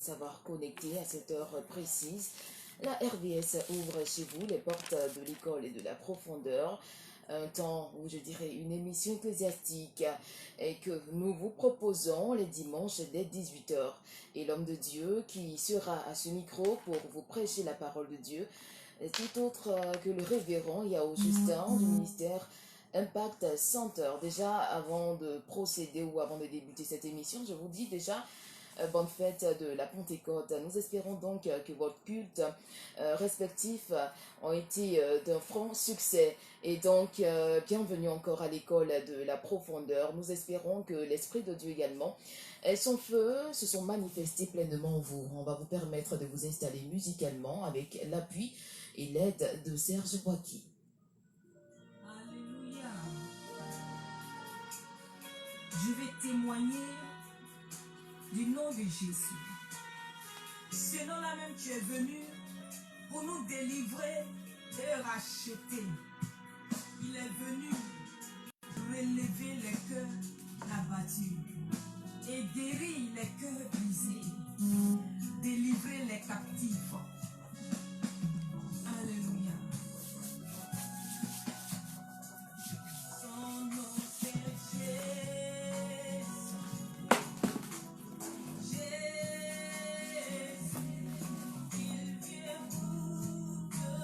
savoir connecter à cette heure précise. La RVS ouvre chez vous les portes de l'école et de la profondeur. Un temps où je dirais une émission ecclésiastique et que nous vous proposons les dimanches dès 18h. Et l'homme de Dieu qui sera à ce micro pour vous prêcher la parole de Dieu, est tout autre que le révérend Yao Justin du ministère Impact Center. Déjà, avant de procéder ou avant de débuter cette émission, je vous dis déjà bonne fête de la Pentecôte. Nous espérons donc que votre culte respectif ont été d'un franc succès. Et donc, bienvenue encore à l'école de la profondeur. Nous espérons que l'Esprit de Dieu également et son feu se sont manifestés pleinement en vous. On va vous permettre de vous installer musicalement avec l'appui et l'aide de Serge Boaki. Alléluia. Je vais témoigner du nom de Jésus. Ce nom-là même, tu es venu pour nous délivrer et racheter. Il est venu relever les cœurs abattus et guérir les cœurs brisés, délivrer les captifs. Alléluia. Son nom c'est Jésus. Jésus, il vient pour te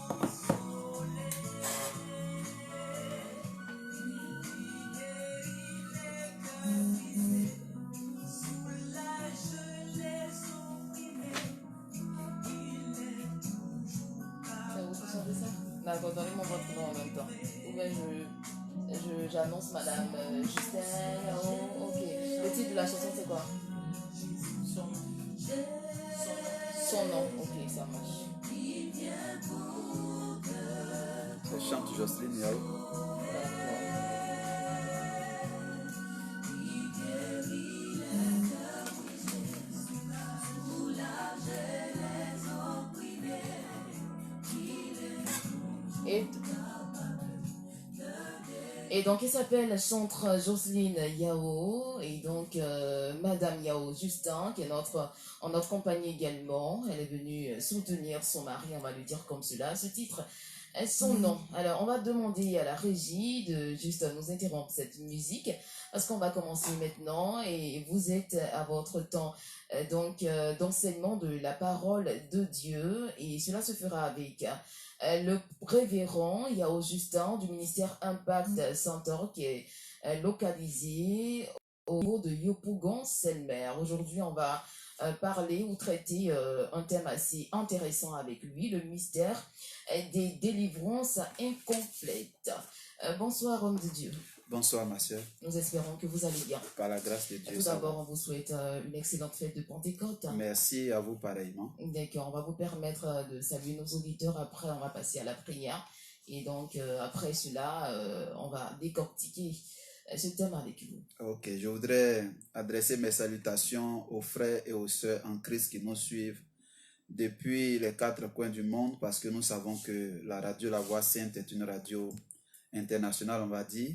consoler. Il guérit les cœurs brisés, soulage les opprimés. Il est toujours Ça vous capable. chantez ça? D'accord, donnez-moi votre nom en même temps. Ou bien j'annonce Madame Justin. Oh, ok. Le titre de la chanson c'est quoi? Son nom. Son nom. Ok, ça marche. Elle chante Jocelyne Yao. D'accord. Et donc, il s'appelle chantre Jocelyne Yao, et donc Madame Yao Justin, qui est en notre compagnie également. Elle est venue soutenir son mari, on va lui dire comme cela. Ce titre est son nom. Alors, on va demander à la régie de juste nous interrompre cette musique, parce qu'on va commencer maintenant, et vous êtes à votre temps d'enseignement de la parole de Dieu, et cela se fera avec le révérend Yao Justin du ministère Impact Center qui est localisé au niveau de Yopougon-Selmer. Aujourd'hui, on va parler ou traiter un thème assez intéressant avec lui, le mystère des délivrances incomplètes. Bonsoir, homme de Dieu. Bonsoir ma soeur, Nous espérons que vous allez bien. par la grâce de Dieu. Tout ça d'abord, va. on vous souhaite une excellente fête de Pentecôte. Merci à vous pareillement. D'accord, on va vous permettre de saluer nos auditeurs. Après, on va passer à la prière. Et donc, après cela, on va décortiquer ce thème avec vous. Ok, je voudrais adresser mes salutations aux frères et aux sœurs en Christ qui nous suivent depuis les quatre coins du monde parce que nous savons que la radio La Voix Sainte est une radio internationale, on va dire.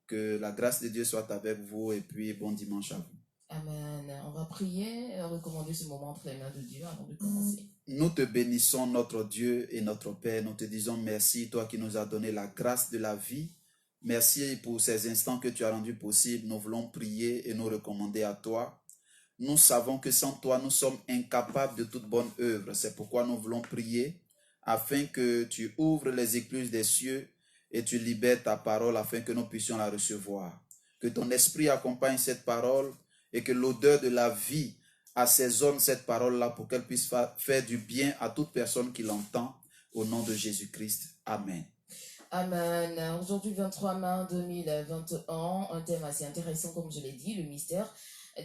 Que la grâce de Dieu soit avec vous et puis bon dimanche à vous. Amen. On va prier, recommander ce moment entre les mains de Dieu avant de commencer. Nous te bénissons, notre Dieu et notre Père. Nous te disons merci, toi qui nous as donné la grâce de la vie. Merci pour ces instants que tu as rendus possibles. Nous voulons prier et nous recommander à toi. Nous savons que sans toi, nous sommes incapables de toute bonne œuvre. C'est pourquoi nous voulons prier afin que tu ouvres les écluses des cieux et tu libères ta parole afin que nous puissions la recevoir. Que ton esprit accompagne cette parole et que l'odeur de la vie assaisonne cette parole-là pour qu'elle puisse faire du bien à toute personne qui l'entend au nom de Jésus-Christ. Amen. Amen. Aujourd'hui, 23 mai 2021, un thème assez intéressant, comme je l'ai dit, le mystère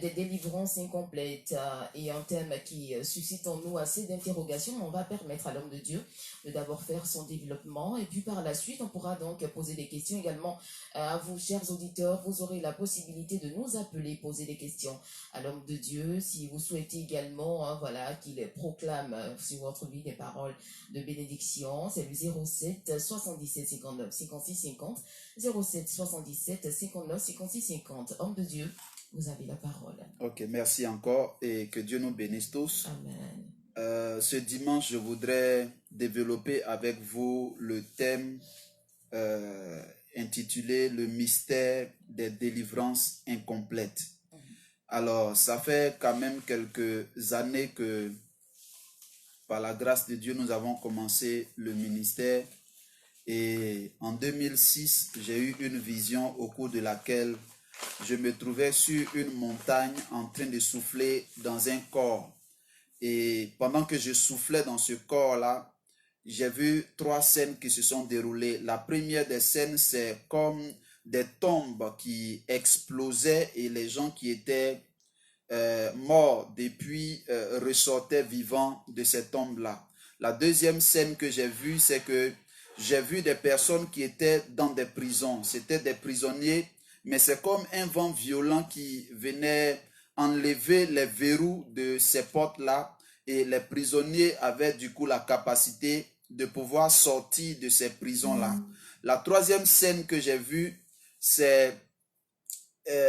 des délivrances incomplètes et un thème qui suscite en nous assez d'interrogations. On va permettre à l'homme de Dieu de d'abord faire son développement et puis par la suite, on pourra donc poser des questions également à vous, chers auditeurs. Vous aurez la possibilité de nous appeler, poser des questions à l'homme de Dieu. Si vous souhaitez également qu'il proclame sur votre vie des paroles de bénédiction, c'est le 07 77 59 56 50, 07 77 59 56 50. Homme de Dieu. Vous avez la parole. Ok, merci encore et que Dieu nous bénisse tous. Amen. Ce dimanche, je voudrais développer avec vous le thème intitulé « Le mystère des délivrances incomplètes ». Alors, ça fait quand même quelques années que, par la grâce de Dieu, nous avons commencé le ministère. Et en 2006, j'ai eu une vision au cours de laquelle je me trouvais sur une montagne en train de souffler dans un corps. Et pendant que je soufflais dans ce corps-là, j'ai vu 3 scènes qui se sont déroulées. La première des scènes, c'est comme des tombes qui explosaient et les gens qui étaient morts depuis ressortaient vivants de ces tombes-là. La deuxième scène que j'ai vue, c'est que j'ai vu des personnes qui étaient dans des prisons. C'était des prisonniers, mais c'est comme un vent violent qui venait enlever les verrous de ces portes-là et les prisonniers avaient du coup la capacité de pouvoir sortir de ces prisons-là. La troisième scène que j'ai vue, c'est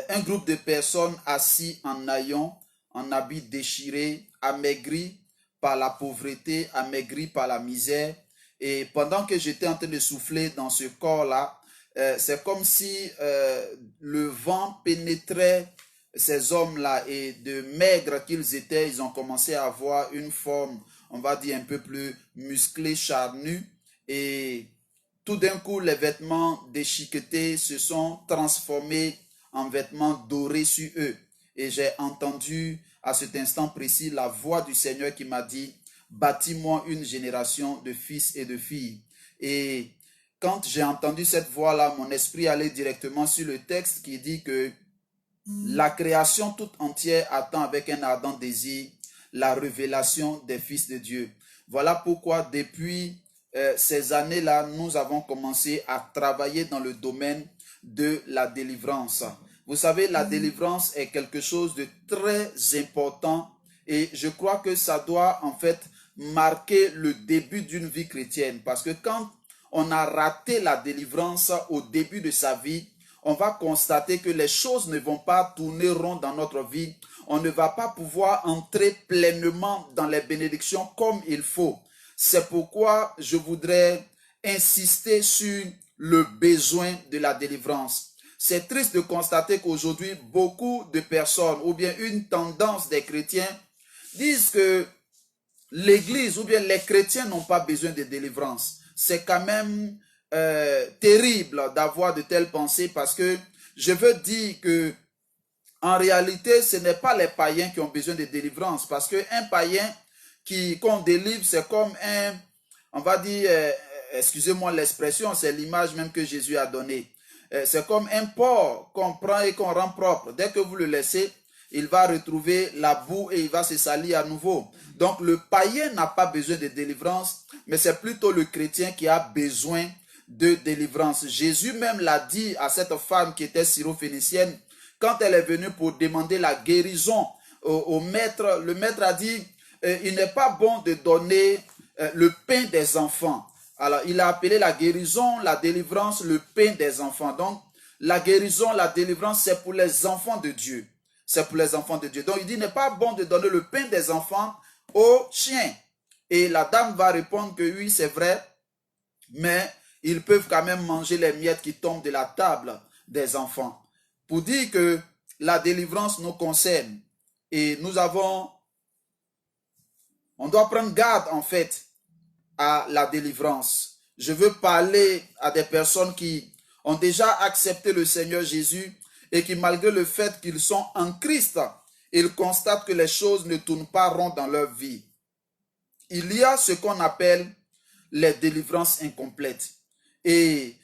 un groupe de personnes assis en haillons, en habits déchirés, amaigris par la pauvreté, amaigris par la misère. Et pendant que j'étais en train de souffler dans ce corps-là, c'est comme si le vent pénétrait ces hommes-là et de maigres qu'ils étaient, ils ont commencé à avoir une forme, on va dire, un peu plus musclée, charnue. Et tout d'un coup, les vêtements déchiquetés se sont transformés en vêtements dorés sur eux. Et j'ai entendu à cet instant précis la voix du Seigneur qui m'a dit, bâtis-moi une génération de fils et de filles. Et quand j'ai entendu cette voix-là, mon esprit allait directement sur le texte qui dit que la création toute entière attend avec un ardent désir la révélation des fils de Dieu. Voilà pourquoi depuis ces années-là, nous avons commencé à travailler dans le domaine de la délivrance. Vous savez, la délivrance est quelque chose de très important et je crois que ça doit en fait marquer le début d'une vie chrétienne parce que quand on a raté la délivrance au début de sa vie, on va constater que les choses ne vont pas tourner rond dans notre vie. On ne va pas pouvoir entrer pleinement dans les bénédictions comme il faut. C'est pourquoi je voudrais insister sur le besoin de la délivrance. C'est triste de constater qu'aujourd'hui, beaucoup de personnes, ou bien une tendance des chrétiens, disent que l'Église ou bien les chrétiens n'ont pas besoin de délivrance. C'est quand même terrible d'avoir de telles pensées parce que je veux dire que en réalité, ce n'est pas les païens qui ont besoin de délivrance parce qu'un païen qu'on délivre, c'est comme un, on va dire, excusez-moi l'expression, c'est l'image même que Jésus a donnée. C'est comme un porc qu'on prend et qu'on rend propre. Dès que vous le laissez, il va retrouver la boue et il va se salir à nouveau. Donc le païen n'a pas besoin de délivrance, mais c'est plutôt le chrétien qui a besoin de délivrance. Jésus même l'a dit à cette femme qui était syrophénicienne, quand elle est venue pour demander la guérison au maître, le maître a dit, il n'est pas bon de donner le pain des enfants. Alors, il a appelé la guérison, la délivrance, le pain des enfants. Donc, la guérison, la délivrance, c'est pour les enfants de Dieu. C'est pour les enfants de Dieu. Donc, il dit, il n'est pas bon de donner le pain des enfants aux chiens. Et la dame va répondre que oui, c'est vrai, mais ils peuvent quand même manger les miettes qui tombent de la table des enfants. Pour dire que la délivrance nous concerne. Et on doit prendre garde en fait à la délivrance. Je veux parler à des personnes qui ont déjà accepté le Seigneur Jésus et qui malgré le fait qu'ils sont en Christ, ils constatent que les choses ne tournent pas rond dans leur vie. Il y a ce qu'on appelle les délivrances incomplètes. Et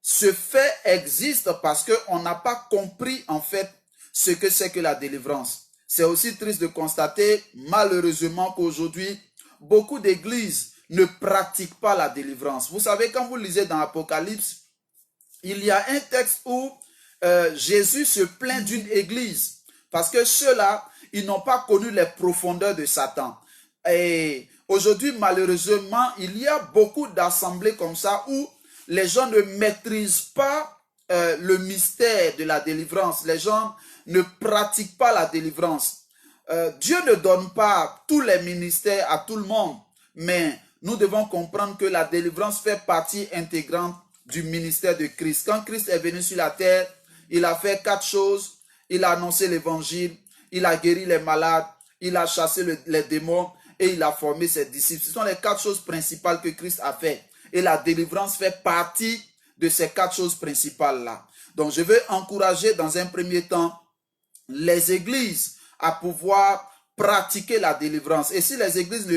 ce fait existe parce qu'on n'a pas compris en fait ce que c'est que la délivrance. C'est aussi triste de constater malheureusement qu'aujourd'hui, beaucoup d'églises ne pratiquent pas la délivrance. Vous savez, quand vous lisez dans Apocalypse, il y a un texte où Jésus se plaint d'une église parce que ceux-là, ils n'ont pas connu les profondeurs de Satan. Et aujourd'hui, malheureusement, il y a beaucoup d'assemblées comme ça où les gens ne maîtrisent pas le mystère de la délivrance. Les gens ne pratiquent pas la délivrance. Dieu ne donne pas tous les ministères à tout le monde, mais nous devons comprendre que la délivrance fait partie intégrante du ministère de Christ. Quand Christ est venu sur la terre, il a fait 4 choses. Il a annoncé l'évangile, il a guéri les malades, il a chassé les démons et il a formé ses disciples. Ce sont les 4 choses principales que Christ a fait. Et la délivrance fait partie de ces 4 choses principales-là. Donc je veux encourager dans un premier temps les églises à pouvoir pratiquer la délivrance. Et si les églises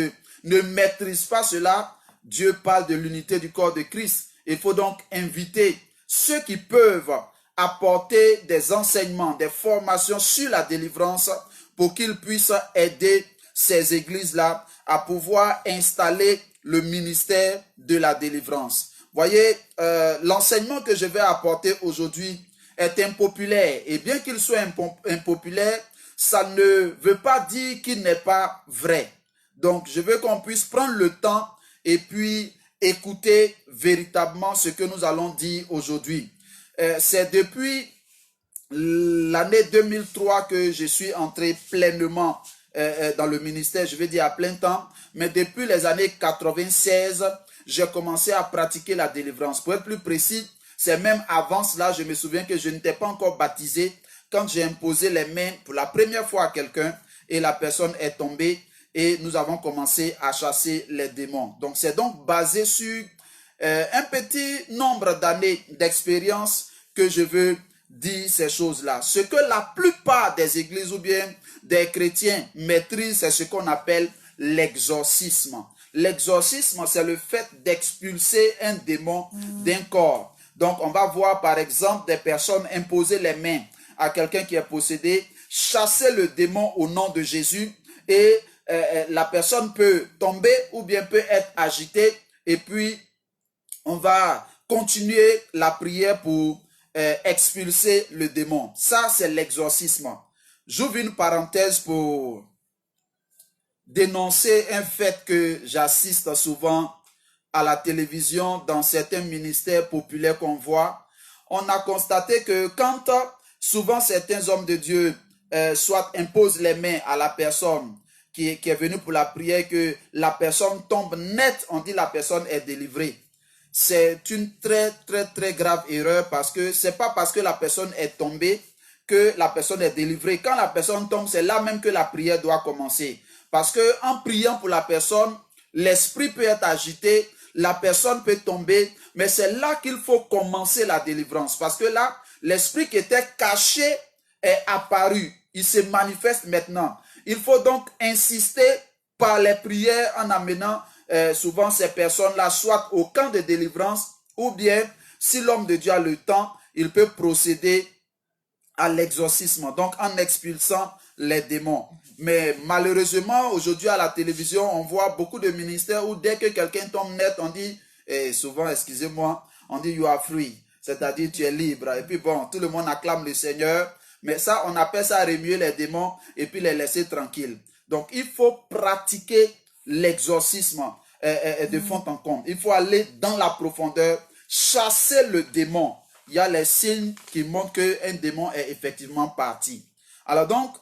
ne maîtrisent pas cela, Dieu parle de l'unité du corps de Christ. Il faut donc inviter ceux qui peuvent apporter des enseignements, des formations sur la délivrance pour qu'ils puissent aider ces églises-là à pouvoir installer le ministère de la délivrance. Voyez, l'enseignement que je vais apporter aujourd'hui est impopulaire. Et bien qu'il soit impopulaire, ça ne veut pas dire qu'il n'est pas vrai. Donc, je veux qu'on puisse prendre le temps et puis écouter véritablement ce que nous allons dire aujourd'hui. C'est depuis l'année 2003 que je suis entré pleinement dans le ministère, je vais dire à plein temps, mais depuis les années 96, j'ai commencé à pratiquer la délivrance. Pour être plus précis, c'est même avant cela, je me souviens que je n'étais pas encore baptisé quand j'ai imposé les mains pour la première fois à quelqu'un et la personne est tombée et nous avons commencé à chasser les démons. Donc c'est donc basé sur un petit nombre d'années d'expérience que je veux dire ces choses-là. Ce que la plupart des églises ou bien des chrétiens maîtrisent, c'est ce qu'on appelle l'exorcisme. L'exorcisme, c'est le fait d'expulser un démon d'un corps. Donc, on va voir par exemple des personnes imposer les mains à quelqu'un qui est possédé, chasser le démon au nom de Jésus et la personne peut tomber ou bien peut être agitée et puis on va continuer la prière pour expulser le démon. Ça, c'est l'exorcisme. J'ouvre une parenthèse pour dénoncer un fait que j'assiste souvent à la télévision dans certains ministères populaires qu'on voit. On a constaté que quand souvent certains hommes de Dieu soit imposent les mains à la personne qui est venue pour la prière, que la personne tombe net, on dit la personne est délivrée. C'est une très grave erreur parce que c'est pas parce que la personne est tombée que la personne est délivrée. Quand la personne tombe, c'est là même que la prière doit commencer. Parce que en priant pour la personne, l'esprit peut être agité, la personne peut tomber, mais c'est là qu'il faut commencer la délivrance. Parce que là, l'esprit qui était caché est apparu. Il se manifeste maintenant. Il faut donc insister par les prières en amenant souvent ces personnes-là soit au camp de délivrance ou bien, si l'homme de Dieu a le temps, il peut procéder à l'exorcisme, donc en expulsant les démons. Mais malheureusement, aujourd'hui à la télévision, on voit beaucoup de ministères où dès que quelqu'un tombe net, on dit, et souvent, excusez-moi, on dit you are free, c'est-à-dire tu es libre. Et puis bon, tout le monde acclame le Seigneur, mais ça, on appelle ça remuer les démons et puis les laisser tranquilles. Donc, il faut pratiquer l'exorcisme de fond en comble. Il faut aller dans la profondeur, chasser le démon. Il y a les signes qui montrent qu'un démon est effectivement parti. Alors donc,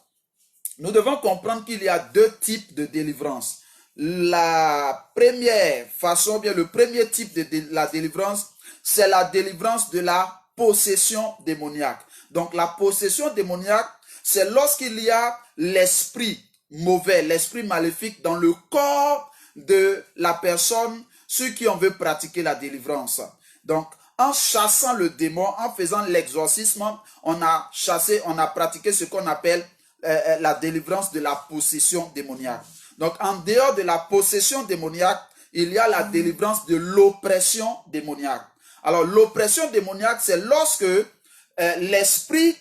nous devons comprendre qu'il y a 2 types de délivrance. La première façon, bien le premier type de la délivrance, c'est la délivrance de la possession démoniaque. Donc la possession démoniaque, c'est lorsqu'il y a l'esprit mauvais, l'esprit maléfique dans le corps de la personne sur qui on veut pratiquer la délivrance. Donc, en chassant le démon, en faisant l'exorcisme, on a chassé, on a pratiqué ce qu'on appelle la délivrance de la possession démoniaque. Donc, en dehors de la possession démoniaque, il y a la délivrance de l'oppression démoniaque. Alors, l'oppression démoniaque, c'est lorsque l'esprit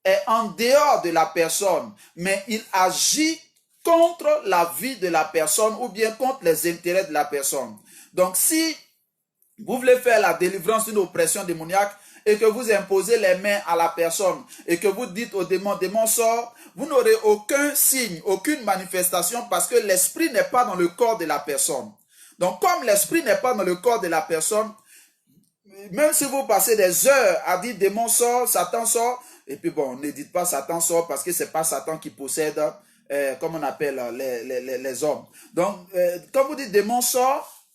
est en dehors de la personne, mais il agit contre la vie de la personne ou bien contre les intérêts de la personne. Donc, si vous voulez faire la délivrance d'une oppression démoniaque et que vous imposez les mains à la personne et que vous dites au démon, démon sort, vous n'aurez aucun signe, aucune manifestation parce que l'esprit n'est pas dans le corps de la personne. Donc, comme l'esprit n'est pas dans le corps de la personne, même si vous passez des heures à dire démon sort, Satan sort, Et puis bon, ne dites pas Satan sort parce que c'est pas Satan qui possède, comme on appelle les hommes. Donc, quand vous dites démon sort,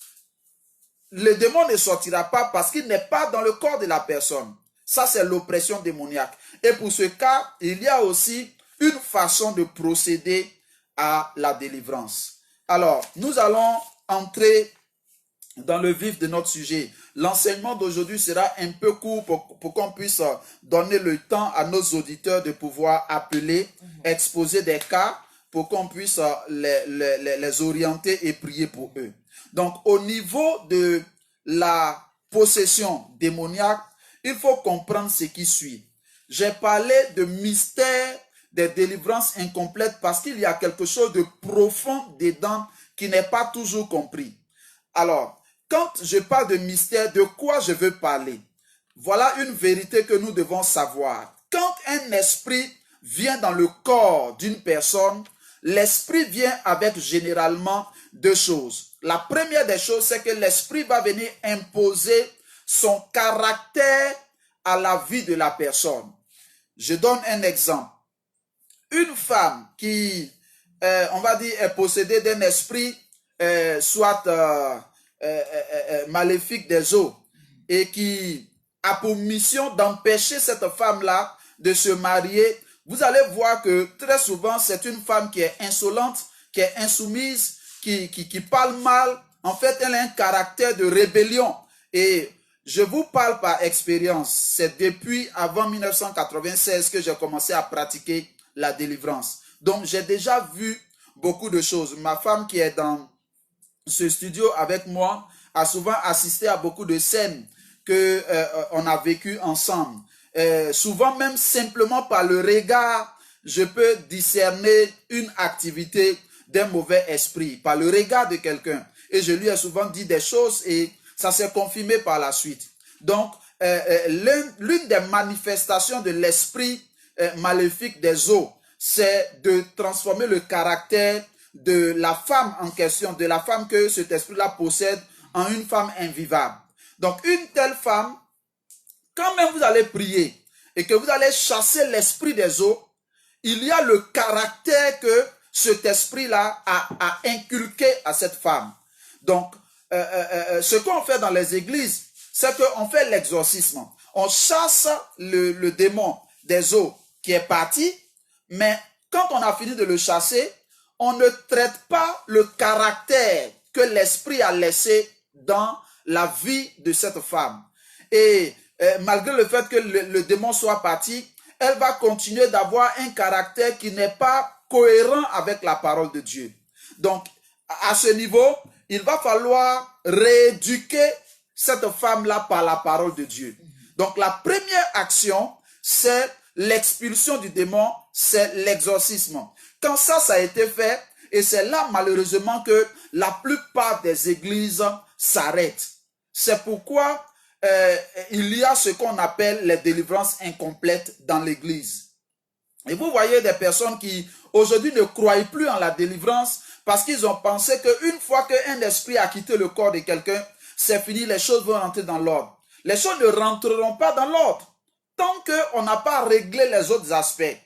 le démon ne sortira pas parce qu'il n'est pas dans le corps de la personne. Ça, c'est l'oppression démoniaque. Et pour ce cas, il y a aussi une façon de procéder à la délivrance. Alors, nous allons entrer dans le vif de notre sujet. L'enseignement d'aujourd'hui sera un peu court pour qu'on puisse donner le temps à nos auditeurs de pouvoir appeler, exposer des cas pour qu'on puisse les orienter et prier pour eux. Donc, au niveau de la possession démoniaque, il faut comprendre ce qui suit. J'ai parlé de mystère des délivrances incomplètes parce qu'il y a quelque chose de profond dedans qui n'est pas toujours compris. Alors, quand je parle de mystère, de quoi je veux parler? Voilà une vérité que nous devons savoir. Quand un esprit vient dans le corps d'une personne, l'esprit vient avec généralement deux choses. La première des choses, c'est que l'esprit va venir imposer son caractère à la vie de la personne. Je donne un exemple. Une femme qui, on va dire, est possédée d'un esprit, soit maléfique des eaux, et qui a pour mission d'empêcher cette femme-là de se marier, vous allez voir que très souvent, c'est une femme qui est insolente, qui est insoumise, qui parle mal. En fait, elle a un caractère de rébellion. Et je vous parle par expérience. C'est depuis avant 1996 que j'ai commencé à pratiquer la délivrance. Donc, j'ai déjà vu beaucoup de choses. Ma femme qui est dans ce studio avec moi a souvent assisté à beaucoup de scènes que on a vécues ensemble. Souvent même simplement par le regard, je peux discerner une activité d'un mauvais esprit, par le regard de quelqu'un. Et je lui ai souvent dit des choses et ça s'est confirmé par la suite. Donc, l'une des manifestations de l'esprit maléfique des eaux, c'est de transformer le caractère de la femme en question, de la femme que cet esprit-là possède, en une femme invivable. Donc, une telle femme, quand même vous allez prier et que vous allez chasser l'esprit des eaux, il y a le caractère que cet esprit-là a inculqué à cette femme. Donc, ce qu'on fait dans les églises, c'est qu'on fait l'exorcisme. On chasse le démon des eaux qui est parti, mais quand on a fini de le chasser, on ne traite pas le caractère que l'esprit a laissé dans la vie de cette femme. Et malgré le fait que le démon soit parti, elle va continuer d'avoir un caractère qui n'est pas cohérent avec la parole de Dieu. Donc, à ce niveau, il va falloir rééduquer cette femme-là par la parole de Dieu. Donc, la première action, c'est l'expulsion du démon, c'est l'exorcisme. Quand ça a été fait, et c'est là malheureusement que la plupart des églises s'arrêtent. C'est pourquoi il y a ce qu'on appelle les délivrances incomplètes dans l'église. Et vous voyez des personnes qui aujourd'hui ne croient plus en la délivrance parce qu'ils ont pensé qu'une fois qu'un esprit a quitté le corps de quelqu'un, c'est fini, les choses vont rentrer dans l'ordre. Les choses ne rentreront pas dans l'ordre tant qu'on n'a pas réglé les autres aspects.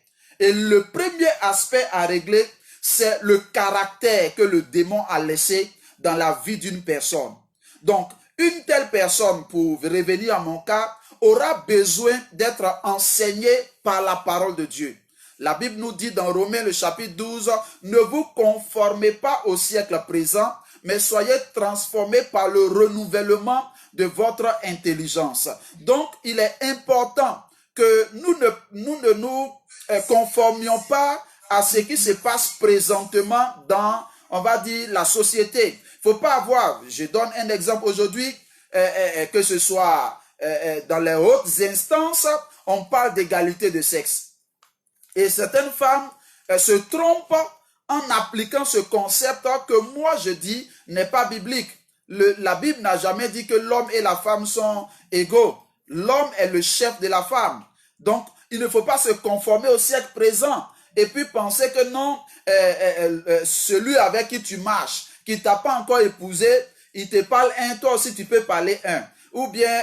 Et le premier aspect à régler, c'est le caractère que le démon a laissé dans la vie d'une personne. Donc, une telle personne, pour revenir à mon cas, aura besoin d'être enseignée par la parole de Dieu. La Bible nous dit dans Romains le chapitre 12, « Ne vous conformez pas au siècle présent, mais soyez transformés par le renouvellement de votre intelligence. » Donc, il est important que nous ne nous conformions pas à ce qui se passe présentement dans, on va dire, la société. Il ne faut pas avoir, je donne un exemple aujourd'hui, que ce soit dans les hautes instances, on parle d'égalité de sexe. Et certaines femmes se trompent en appliquant ce concept que moi je dis n'est pas biblique. La Bible n'a jamais dit que l'homme et la femme sont égaux. L'homme est le chef de la femme. Donc, il ne faut pas se conformer au siècle présent et puis penser que non, celui avec qui tu marches, qui ne t'a pas encore épousé, il te parle un, toi aussi tu peux parler un. Ou bien,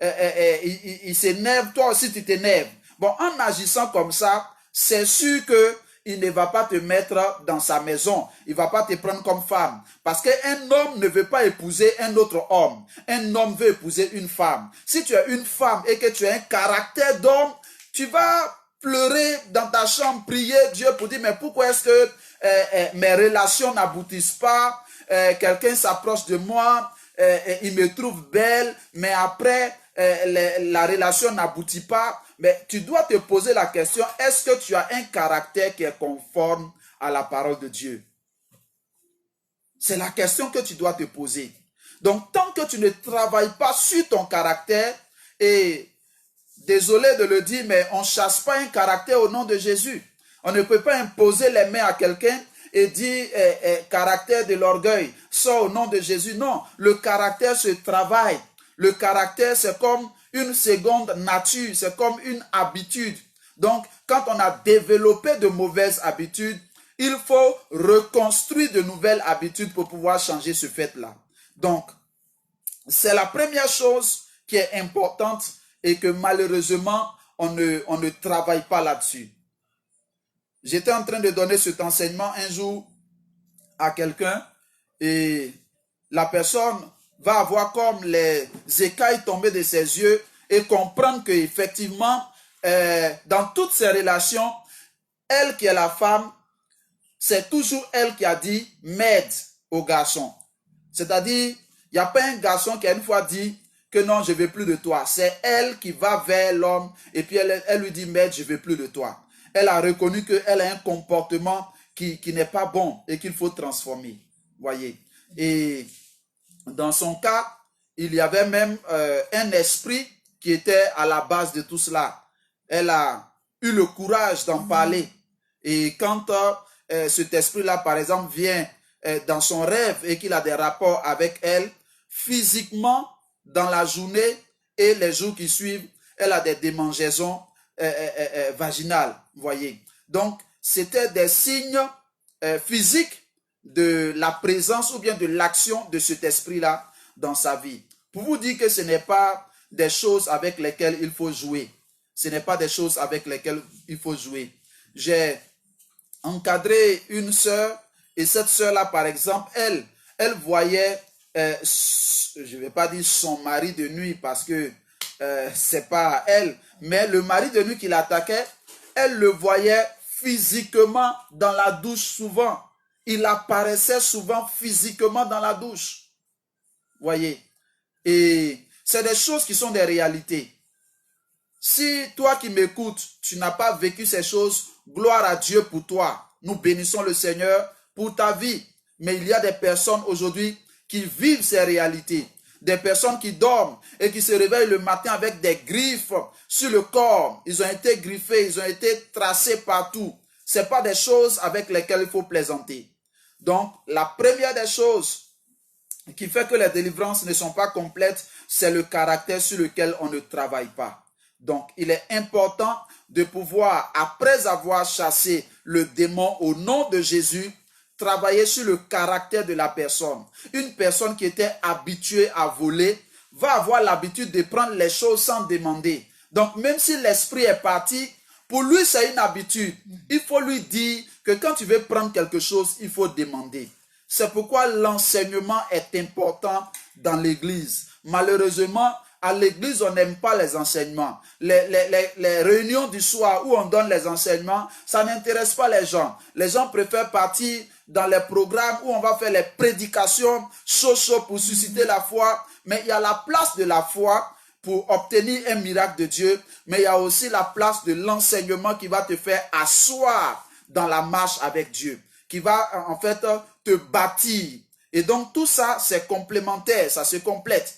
il s'énerve, toi aussi tu t'énerves. bon, en agissant comme ça, c'est sûr que il ne va pas te mettre dans sa maison. Il ne va pas te prendre comme femme. Parce qu'un homme ne veut pas épouser un autre homme. Un homme veut épouser une femme. Si tu es une femme et que tu as un caractère d'homme, tu vas pleurer dans ta chambre, prier Dieu pour dire, mais pourquoi est-ce que mes relations n'aboutissent pas? Quelqu'un s'approche de moi, il me trouve belle, mais après, la relation n'aboutit pas. Mais tu dois te poser la question, est-ce que tu as un caractère qui est conforme à la parole de Dieu? C'est la question que tu dois te poser. Donc, tant que tu ne travailles pas sur ton caractère, et désolé de le dire, mais on ne chasse pas un caractère au nom de Jésus. On ne peut pas imposer les mains à quelqu'un et dire caractère de l'orgueil, ça au nom de Jésus. Non, le caractère se travaille. Le caractère, c'est comme une seconde nature, c'est comme une habitude. Donc, quand on a développé de mauvaises habitudes, il faut reconstruire de nouvelles habitudes pour pouvoir changer ce fait-là. Donc, c'est la première chose qui est importante et que malheureusement, on ne travaille pas là-dessus. J'étais en train de donner cet enseignement un jour à quelqu'un et la personne va avoir comme les écailles tombées de ses yeux et comprendre qu'effectivement, dans toutes ses relations, elle qui est la femme, c'est toujours elle qui a dit « m'aide » au garçon. C'est-à-dire, il n'y a pas un garçon qui a une fois dit que non, je ne veux plus de toi. C'est elle qui va vers l'homme et puis elle lui dit « m'aide, je ne veux plus de toi ». Elle a reconnu qu'elle a un comportement qui n'est pas bon et qu'il faut transformer. Voyez. Et dans son cas, il y avait même un esprit qui était à la base de tout cela. Elle a eu le courage d'en parler. Et quand cet esprit-là, par exemple, vient dans son rêve et qu'il a des rapports avec elle, physiquement, dans la journée et les jours qui suivent, elle a des démangeaisons vaginales, voyez. Donc, c'était des signes physiques de la présence ou bien de l'action de cet esprit-là dans sa vie. Pour vous dire que ce n'est pas des choses avec lesquelles il faut jouer. Ce n'est pas des choses avec lesquelles il faut jouer. J'ai encadré une sœur et cette sœur-là, par exemple, elle voyait, je ne vais pas dire son mari de nuit parce que c'est pas elle, mais le mari de nuit qui l'attaquait, elle le voyait physiquement dans la douche souvent. Il apparaissait souvent physiquement dans la douche. Voyez. Et c'est des choses qui sont des réalités. Si toi qui m'écoutes, tu n'as pas vécu ces choses, gloire à Dieu pour toi. Nous bénissons le Seigneur pour ta vie. Mais il y a des personnes aujourd'hui qui vivent ces réalités. Des personnes qui dorment et qui se réveillent le matin avec des griffes sur le corps. Ils ont été griffés, ils ont été tracés partout. Ce n'est pas des choses avec lesquelles il faut plaisanter. Donc, la première des choses qui fait que les délivrances ne sont pas complètes, c'est le caractère sur lequel on ne travaille pas. Donc, il est important de pouvoir, après avoir chassé le démon au nom de Jésus, travailler sur le caractère de la personne. Une personne qui était habituée à voler va avoir l'habitude de prendre les choses sans demander. Donc, même si l'esprit est parti, pour lui, c'est une habitude. Il faut lui dire que quand tu veux prendre quelque chose, il faut demander. C'est pourquoi l'enseignement est important dans l'église. Malheureusement, à l'église, on n'aime pas les enseignements. Les réunions du soir où on donne les enseignements, ça n'intéresse pas les gens. Les gens préfèrent partir dans les programmes où on va faire les prédications chaud pour susciter la foi. Mais il y a la place de la foi pour obtenir un miracle de Dieu. Mais il y a aussi la place de l'enseignement qui va te faire asseoir dans la marche avec Dieu. Qui va en fait te bâtir. Et donc tout ça, c'est complémentaire, ça se complète.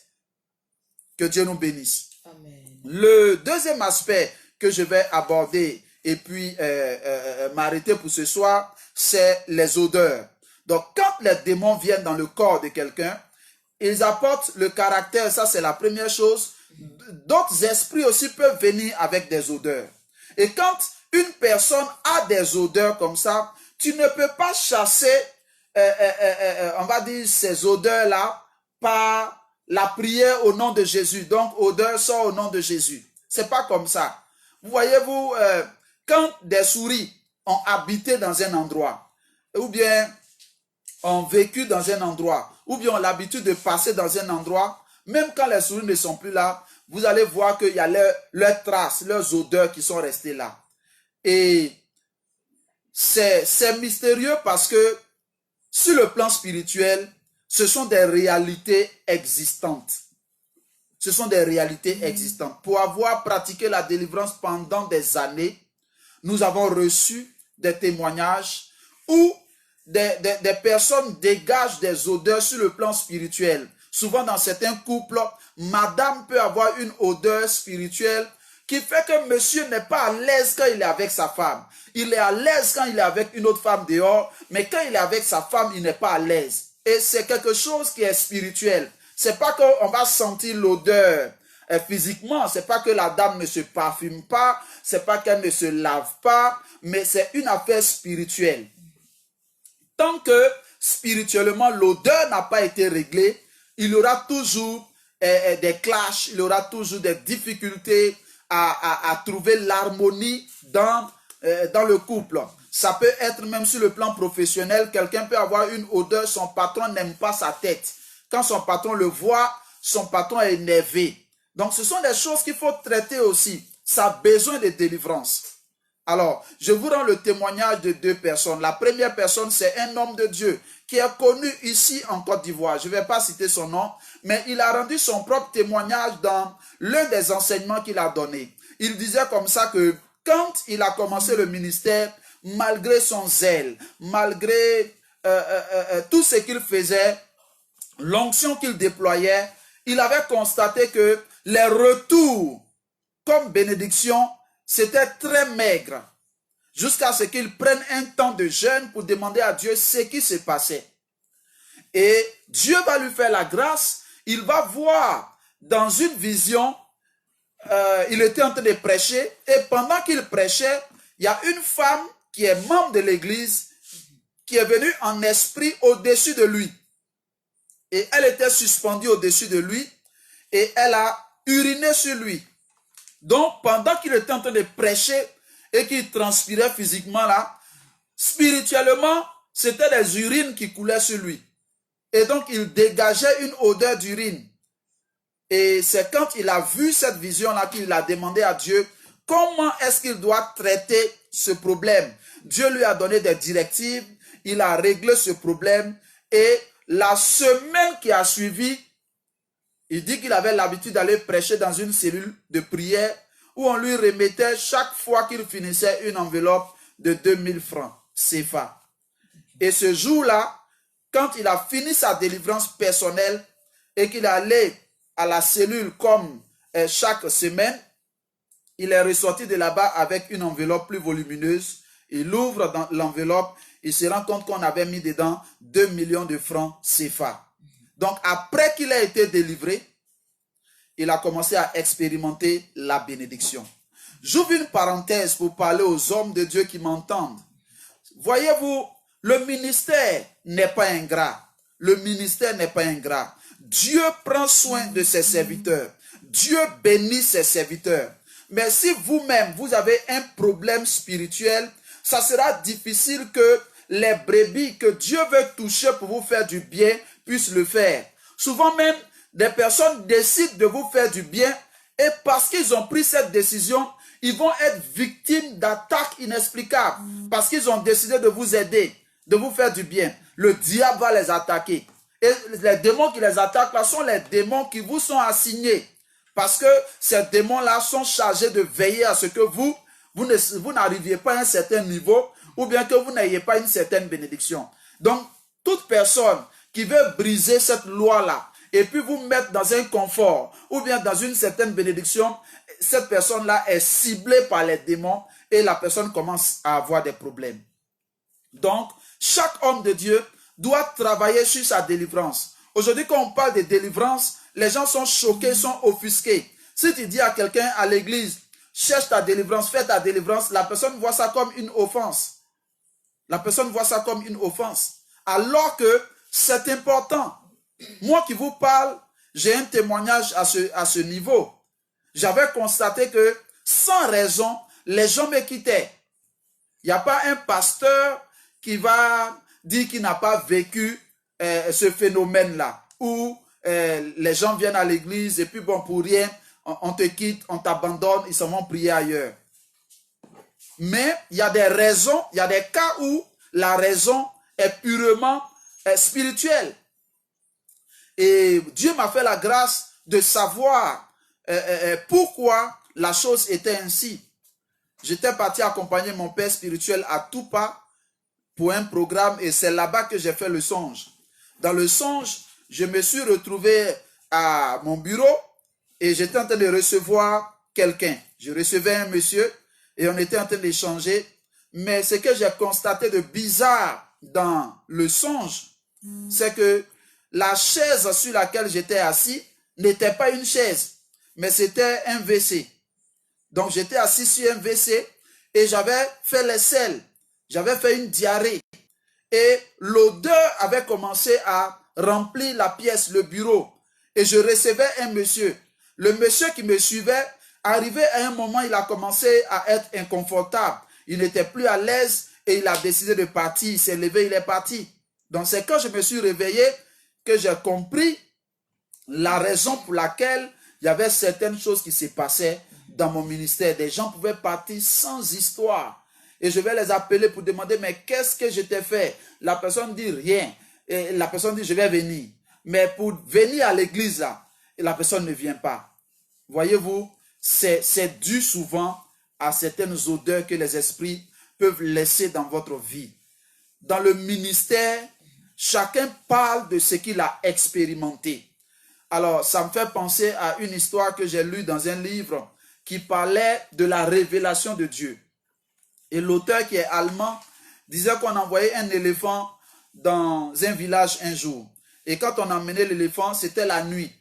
Que Dieu nous bénisse. Amen. Le deuxième aspect que je vais aborder et puis m'arrêter pour ce soir, c'est les odeurs. Donc quand les démons viennent dans le corps de quelqu'un, ils apportent le caractère, ça c'est la première chose. D'autres esprits aussi peuvent venir avec des odeurs. Et quand une personne a des odeurs comme ça, tu ne peux pas chasser, on va dire, ces odeurs-là par la prière au nom de Jésus. Donc, odeur sort au nom de Jésus. C'est pas comme ça. voyez-vous, quand des souris ont habité dans un endroit, ou bien ont vécu dans un endroit, ou bien ont l'habitude de passer dans un endroit, même quand les souris ne sont plus là, vous allez voir qu'il y a leurs traces, leurs odeurs qui sont restées là. Et c'est mystérieux parce que sur le plan spirituel, ce sont des réalités existantes. Ce sont des réalités existantes. Pour avoir pratiqué la délivrance pendant des années, nous avons reçu des témoignages où des personnes dégagent des odeurs sur le plan spirituel. Souvent dans certains couples, madame peut avoir une odeur spirituelle qui fait que monsieur n'est pas à l'aise quand il est avec sa femme. Il est à l'aise quand il est avec une autre femme dehors, mais quand il est avec sa femme, il n'est pas à l'aise. Et c'est quelque chose qui est spirituel. C'est pas qu'on va sentir l'odeur physiquement, c'est pas que la dame ne se parfume pas, c'est pas qu'elle ne se lave pas, mais c'est une affaire spirituelle. Tant que spirituellement l'odeur n'a pas été réglée, il y aura toujours des clashs, il y aura toujours des difficultés à trouver l'harmonie dans le couple. Ça peut être même sur le plan professionnel, quelqu'un peut avoir une odeur, son patron n'aime pas sa tête. Quand son patron le voit, son patron est énervé. Donc ce sont des choses qu'il faut traiter aussi. Ça a besoin de délivrance. Alors, je vous rends le témoignage de deux personnes. La première personne, c'est un homme de Dieu qui est connu ici en Côte d'Ivoire. Je ne vais pas citer son nom, mais il a rendu son propre témoignage dans l'un des enseignements qu'il a donné. Il disait comme ça que quand il a commencé le ministère, malgré son zèle, malgré tout ce qu'il faisait, l'onction qu'il déployait, il avait constaté que les retours comme bénédiction, c'était très maigre. Jusqu'à ce qu'il prenne un temps de jeûne pour demander à Dieu ce qui se passait. Et Dieu va lui faire la grâce. Il va voir dans une vision, il était en train de prêcher. Et pendant qu'il prêchait, il y a une femme qui est membre de l'église qui est venue en esprit au-dessus de lui. Et elle était suspendue au-dessus de lui et elle a uriné sur lui. Donc, pendant qu'il était en train de prêcher et qu'il transpirait physiquement là, spirituellement, c'était des urines qui coulaient sur lui. Et donc, il dégageait une odeur d'urine. Et c'est quand il a vu cette vision-là qu'il a demandé à Dieu comment est-ce qu'il doit traiter ce problème. Dieu lui a donné des directives, il a réglé ce problème et la semaine qui a suivi, il dit qu'il avait l'habitude d'aller prêcher dans une cellule de prière où on lui remettait chaque fois qu'il finissait une enveloppe de 2000 francs CFA. Et ce jour-là, quand il a fini sa délivrance personnelle et qu'il est allé à la cellule comme chaque semaine, il est ressorti de là-bas avec une enveloppe plus volumineuse. Il ouvre dans l'enveloppe, il se rend compte qu'on avait mis dedans 2 millions de francs CFA. Donc, après qu'il a été délivré, il a commencé à expérimenter la bénédiction. J'ouvre une parenthèse pour parler aux hommes de Dieu qui m'entendent. Voyez-vous, le ministère n'est pas ingrat. Le ministère n'est pas ingrat. Dieu prend soin de ses serviteurs. Dieu bénit ses serviteurs. Mais si vous-même, vous avez un problème spirituel, ça sera difficile que les brebis que Dieu veut toucher pour vous faire du bien puissent le faire. Souvent même, des personnes décident de vous faire du bien et parce qu'ils ont pris cette décision, ils vont être victimes d'attaques inexplicables parce qu'ils ont décidé de vous aider, de vous faire du bien. Le diable va les attaquer. Et les démons qui les attaquent là sont les démons qui vous sont assignés. Parce que ces démons-là sont chargés de veiller à ce que vous n'arriviez pas à un certain niveau ou bien que vous n'ayez pas une certaine bénédiction. Donc, toute personne qui veut briser cette loi-là et puis vous mettre dans un confort ou bien dans une certaine bénédiction, cette personne-là est ciblée par les démons et la personne commence à avoir des problèmes. Donc, chaque homme de Dieu doit travailler sur sa délivrance. Aujourd'hui, quand on parle de délivrance, les gens sont choqués, sont offusqués. Si tu dis à quelqu'un à l'église, cherche ta délivrance, fais ta délivrance, la personne voit ça comme une offense. La personne voit ça comme une offense. Alors que c'est important. Moi qui vous parle, j'ai un témoignage à ce niveau. J'avais constaté que sans raison, les gens me quittaient. Il n'y a pas un pasteur qui va dire qu'il n'a pas vécu ce phénomène-là, où les gens viennent à l'église et puis bon, pour rien, on te quitte, on t'abandonne, ils s'en vont prier ailleurs. Mais il y a des raisons, il y a des cas où la raison est purement spirituelle. Et Dieu m'a fait la grâce de savoir pourquoi la chose était ainsi. J'étais parti accompagner mon père spirituel à Toupa pour un programme et c'est là-bas que j'ai fait le songe. Dans le songe, je me suis retrouvé à mon bureau et j'étais en train de recevoir quelqu'un. Je recevais un monsieur et on était en train d'échanger. Mais ce que j'ai constaté de bizarre dans le songe, c'est que la chaise sur laquelle j'étais assis n'était pas une chaise, mais c'était un WC. Donc j'étais assis sur un WC et j'avais fait les selles. J'avais fait une diarrhée. Et l'odeur avait commencé à remplir la pièce, le bureau. Et je recevais un monsieur. Le monsieur qui me suivait, arrivé à un moment, il a commencé à être inconfortable. Il n'était plus à l'aise et il a décidé de partir. Il s'est levé, il est parti. Donc c'est quand je me suis réveillé que j'ai compris la raison pour laquelle il y avait certaines choses qui se passaient dans mon ministère. Des gens pouvaient partir sans histoire. Et je vais les appeler pour demander, mais qu'est-ce que je t'ai fait? La personne dit rien. Et la personne dit, je vais venir. Mais pour venir à l'église, là, la personne ne vient pas. Voyez-vous, c'est dû souvent à certaines odeurs que les esprits peuvent laisser dans votre vie. Dans le ministère, chacun parle de ce qu'il a expérimenté. Alors, ça me fait penser à une histoire que j'ai lue dans un livre qui parlait de la révélation de Dieu. Et l'auteur qui est allemand disait qu'on envoyait un éléphant dans un village un jour. Et quand on emmenait l'éléphant, c'était la nuit.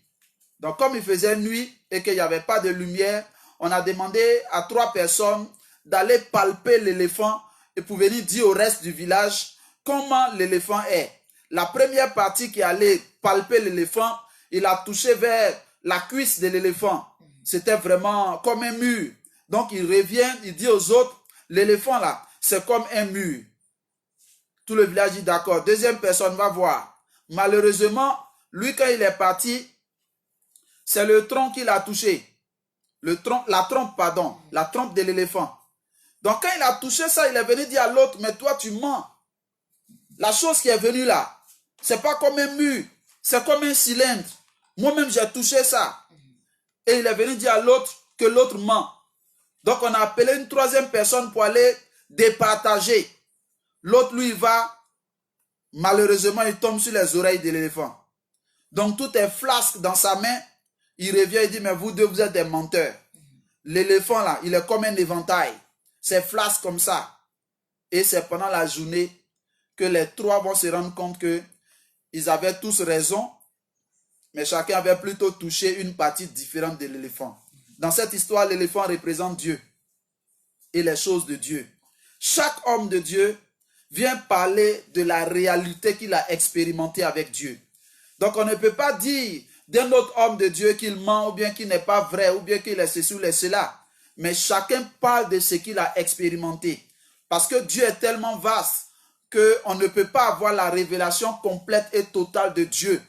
Donc comme il faisait nuit et qu'il n'y avait pas de lumière, on a demandé à 3 personnes d'aller palper l'éléphant et pour venir dire au reste du village comment l'éléphant est. La première partie qui allait palper l'éléphant, il a touché vers la cuisse de l'éléphant. C'était vraiment comme un mur. Donc il revient, il dit aux autres, l'éléphant là, c'est comme un mur. Tout le village dit d'accord. Deuxième personne va voir. Malheureusement, lui quand il est parti, c'est le tronc qu'il a touché. La trompe de l'éléphant. Donc quand il a touché ça, il est venu dire à l'autre, mais toi tu mens. La chose qui est venue là, c'est pas comme un mur, c'est comme un cylindre. Moi-même j'ai touché ça. Et il est venu dire à l'autre que l'autre ment. Donc on a appelé une 3e personne pour aller départager. L'autre lui va, malheureusement il tombe sur les oreilles de l'éléphant. Donc tout est flasque dans sa main. Il revient et dit, mais vous deux vous êtes des menteurs. L'éléphant là, il est comme un éventail. C'est flasque comme ça. Et c'est pendant la journée que les 3 vont se rendre compte que ils avaient tous raison, mais chacun avait plutôt touché une partie différente de l'éléphant. Dans cette histoire, l'éléphant représente Dieu et les choses de Dieu. Chaque homme de Dieu vient parler de la réalité qu'il a expérimentée avec Dieu. Donc on ne peut pas dire d'un autre homme de Dieu qu'il ment ou bien qu'il n'est pas vrai ou bien qu'il est ceci ou cela. Mais chacun parle de ce qu'il a expérimenté. Parce que Dieu est tellement vaste qu'on ne peut pas avoir la révélation complète et totale de Dieu.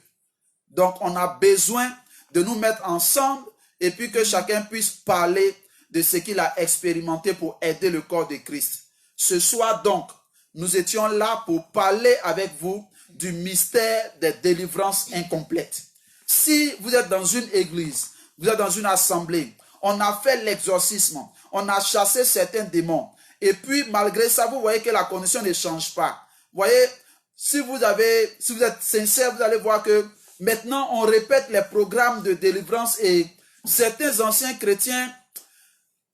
Donc on a besoin de nous mettre ensemble et puis que chacun puisse parler de ce qu'il a expérimenté pour aider le corps de Christ. Ce soir donc, nous étions là pour parler avec vous du mystère des délivrances incomplètes. Si vous êtes dans une église, vous êtes dans une assemblée, on a fait l'exorcisme, on a chassé certains démons, et puis malgré ça, vous voyez que la condition ne change pas. Vous voyez, si vous êtes sincère, vous allez voir que maintenant on répète les programmes de délivrance et certains anciens chrétiens,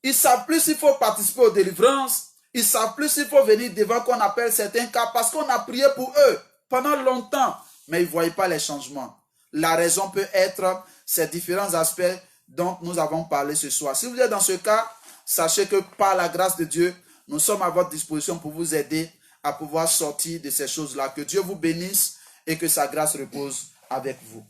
ils savent plus s'il faut participer aux délivrances, ils savent plus s'il faut venir devant qu'on appelle certains cas parce qu'on a prié pour eux pendant longtemps, mais ils ne voyaient pas les changements. La raison peut être ces différents aspects dont nous avons parlé ce soir. Si vous êtes dans ce cas, sachez que par la grâce de Dieu, nous sommes à votre disposition pour vous aider à pouvoir sortir de ces choses-là. Que Dieu vous bénisse et que sa grâce repose avec vous.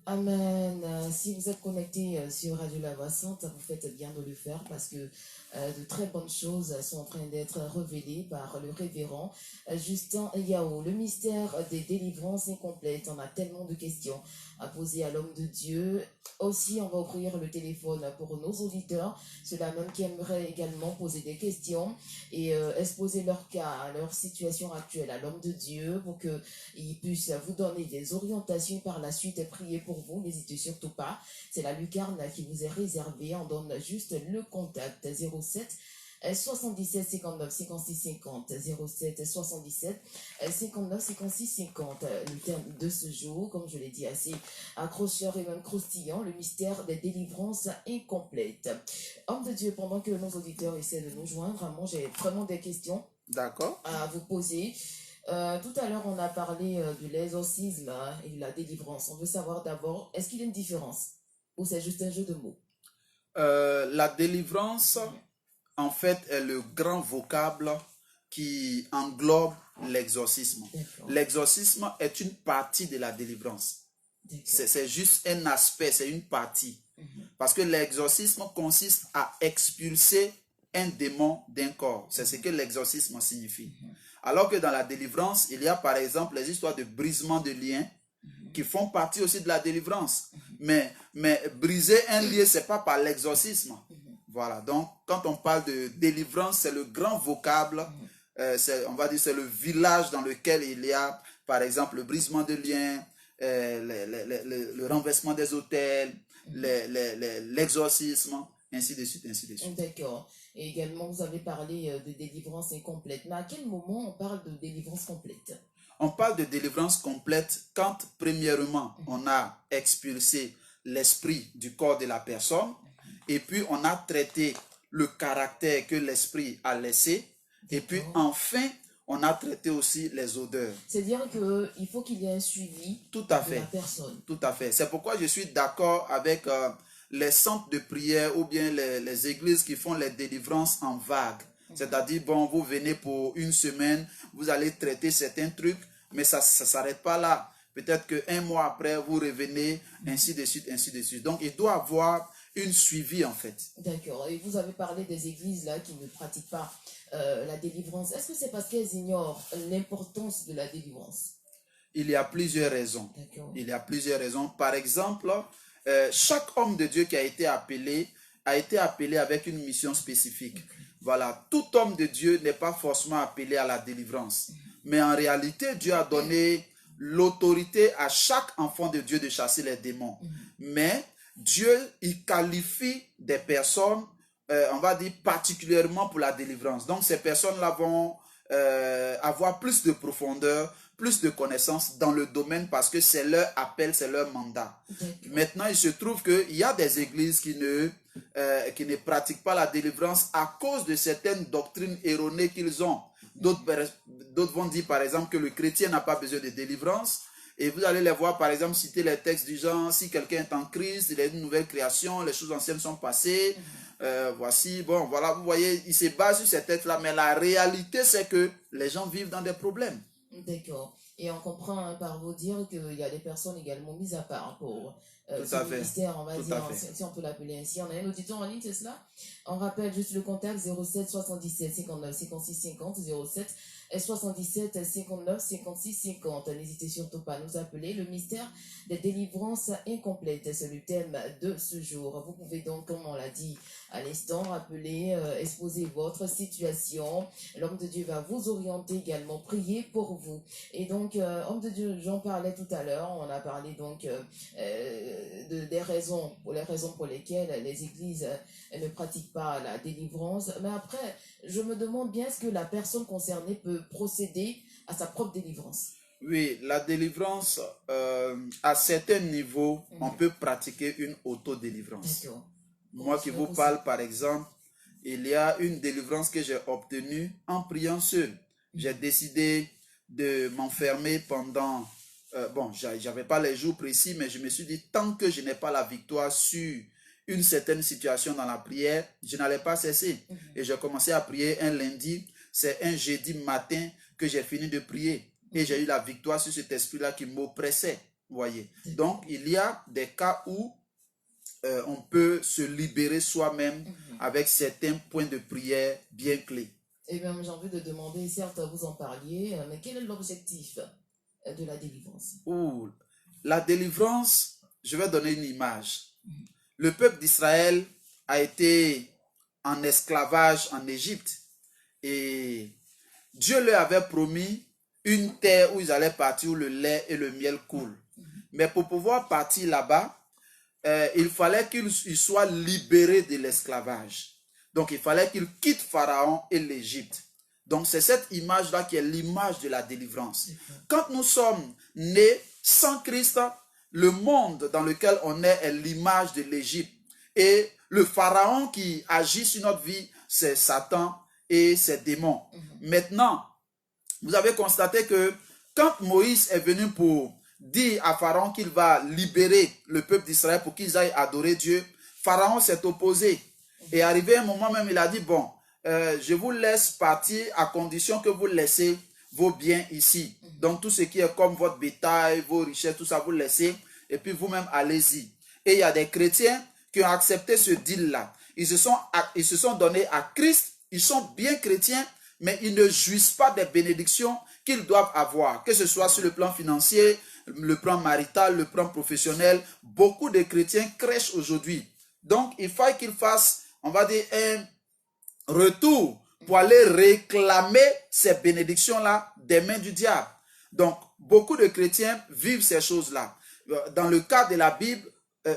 Amen. Si vous êtes connecté sur Radio La Voix Sainte, vous faites bien de le faire parce que de très bonnes choses sont en train d'être révélées par le révérend Justin Yao. Le mystère des délivrances incomplètes. On a tellement de questions à poser à l'homme de Dieu. Aussi, on va ouvrir le téléphone pour nos auditeurs, ceux-là même qui aimeraient également poser des questions et exposer leur cas, leur situation actuelle à l'homme de Dieu pour qu'il puisse vous donner des orientations par la suite et prier pour vous. N'hésitez surtout pas. C'est la lucarne qui vous est réservée. On donne juste le contact 07 77 59 56 50 07 77 59 56 50. Le thème de ce jour, comme je l'ai dit, assez accrocheur et même croustillant, le mystère des délivrances incomplètes. Homme de Dieu, pendant que nos auditeurs essaient de nous joindre, moi j'ai vraiment des questions D'accord. à vous poser. Tout à l'heure, on a parlé de l'exorcisme et de la délivrance. On veut savoir d'abord, est-ce qu'il y a une différence ou c'est juste un jeu de mots? La délivrance, en fait, est le grand vocable qui englobe l'exorcisme. D'accord. L'exorcisme est une partie de la délivrance. D'accord. C'est juste un aspect, c'est une partie. Parce que l'exorcisme consiste à expulser un démon d'un corps. C'est ce que l'exorcisme signifie. Alors que dans la délivrance, il y a par exemple les histoires de brisement de liens qui font partie aussi de la délivrance. Mais briser un lien, ce n'est pas par l'exorcisme. Voilà, donc quand on parle de délivrance, c'est le grand vocable, on va dire c'est le village dans lequel il y a par exemple le brisement de liens, le renversement des autels, l'exorcisme, ainsi de suite, ainsi de suite. D'accord. Et également, vous avez parlé de délivrance incomplète. Mais à quel moment on parle de délivrance complète? On parle de délivrance complète quand, premièrement, on a expulsé l'esprit du corps de la personne et puis on a traité le caractère que l'esprit a laissé et puis enfin, on a traité aussi les odeurs. C'est-à-dire qu'il faut qu'il y ait un suivi Tout à de fait. la personne. Tout à fait. C'est pourquoi je suis d'accord avec les centres de prière ou bien les églises qui font les délivrances en vague. C'est-à-dire, bon, vous venez pour une semaine, vous allez traiter certains trucs, mais ça ne s'arrête pas là. Peut-être qu'un mois après, vous revenez, ainsi de suite, ainsi de suite. Donc, il doit avoir une suivi, en fait. D'accord. Et vous avez parlé des églises là qui ne pratiquent pas la délivrance. Est-ce que c'est parce qu'elles ignorent l'importance de la délivrance? Il y a plusieurs raisons. D'accord. Il y a plusieurs raisons. Par exemple, chaque homme de Dieu qui a été appelé avec une mission spécifique. Voilà, tout homme de Dieu n'est pas forcément appelé à la délivrance. Mais en réalité, Dieu a donné l'autorité à chaque enfant de Dieu de chasser les démons. Mais Dieu, il qualifie des personnes, on va dire particulièrement pour la délivrance. Donc ces personnes-là vont avoir plus de profondeur, plus de connaissances dans le domaine parce que c'est leur appel, c'est leur mandat. Maintenant, il se trouve qu'il y a des églises qui ne pratiquent pas la délivrance à cause de certaines doctrines erronées qu'ils ont. D'autres vont dire par exemple que le chrétien n'a pas besoin de délivrance. Et vous allez les voir par exemple citer les textes du genre, si quelqu'un est en Christ, il est une nouvelle création, les choses anciennes sont passées. Voici, bon, voilà, vous voyez, il se base sur ces textes-là, mais la réalité, c'est que les gens vivent dans des problèmes. D'accord. Et on comprend par vos dires qu'il y a des personnes également mises à part pour ce ministère, on va dire, si on peut l'appeler ainsi. On a un auditeur en ligne, c'est cela? On rappelle juste le contact 07 77 59 56 50 07 77 59 56 50. N'hésitez surtout pas à nous appeler. Le mystère des délivrances incomplètes, c'est le thème de ce jour. Vous pouvez donc, comme on l'a dit à l'instant, rappeler, exposer votre situation. L'homme de Dieu va vous orienter également, prier pour vous. Et donc, homme de Dieu, j'en parlais tout à l'heure. On a parlé donc des raisons, les raisons pour lesquelles les églises ne pratiquent pas la délivrance. Mais après, je me demande bien est-ce que la personne concernée peut procéder à sa propre délivrance. Oui, la délivrance, à certains niveaux, on peut pratiquer une autodélivrance. D'accord. Moi qui vous parle, par exemple, il y a une délivrance que j'ai obtenue en priant seul. J'ai décidé de m'enfermer pendant... bon, j'avais pas les jours précis, mais je me suis dit, tant que je n'ai pas la victoire sur une certaine situation dans la prière, je n'allais pas cesser. Et j'ai commencé à prier un lundi. C'est un jeudi matin que j'ai fini de prier. Et j'ai eu la victoire sur cet esprit-là qui m'oppressait. Voyez. Donc, il y a des cas où on peut se libérer soi-même avec certains points de prière bien clés. Eh bien, j'ai envie de demander, certes, vous en parliez, mais quel est l'objectif de la délivrance? Ouh, la délivrance, je vais donner une image. Le peuple d'Israël a été en esclavage en Égypte et Dieu leur avait promis une terre où ils allaient partir, où le lait et le miel coulent. Mais pour pouvoir partir là-bas, il fallait qu'ils soient libérés de l'esclavage. Donc, il fallait qu'ils quittent Pharaon et l'Égypte. Donc, c'est cette image-là qui est l'image de la délivrance. Quand nous sommes nés sans Christ, le monde dans lequel on est l'image de l'Égypte. Et le Pharaon qui agit sur notre vie, c'est Satan et ses démons. Maintenant, vous avez constaté que quand Moïse est venu pour dire à Pharaon qu'il va libérer le peuple d'Israël pour qu'ils aillent adorer Dieu, Pharaon s'est opposé. Et arrivé un moment même, il a dit, bon, je vous laisse partir à condition que vous laissez vos biens ici. Donc tout ce qui est comme votre bétail, vos richesses, tout ça, vous laissez. Et puis vous-même, allez-y. Et il y a des chrétiens qui ont accepté ce deal-là. Ils se sont donnés à Christ. Ils sont bien chrétiens, mais ils ne jouissent pas des bénédictions qu'ils doivent avoir, que ce soit sur le plan financier, le plan marital, le plan professionnel. Beaucoup de chrétiens crèchent aujourd'hui. Donc, il faut qu'ils fassent, on va dire, un retour pour aller réclamer ces bénédictions-là des mains du diable. Donc, beaucoup de chrétiens vivent ces choses-là. Dans le cas de la Bible,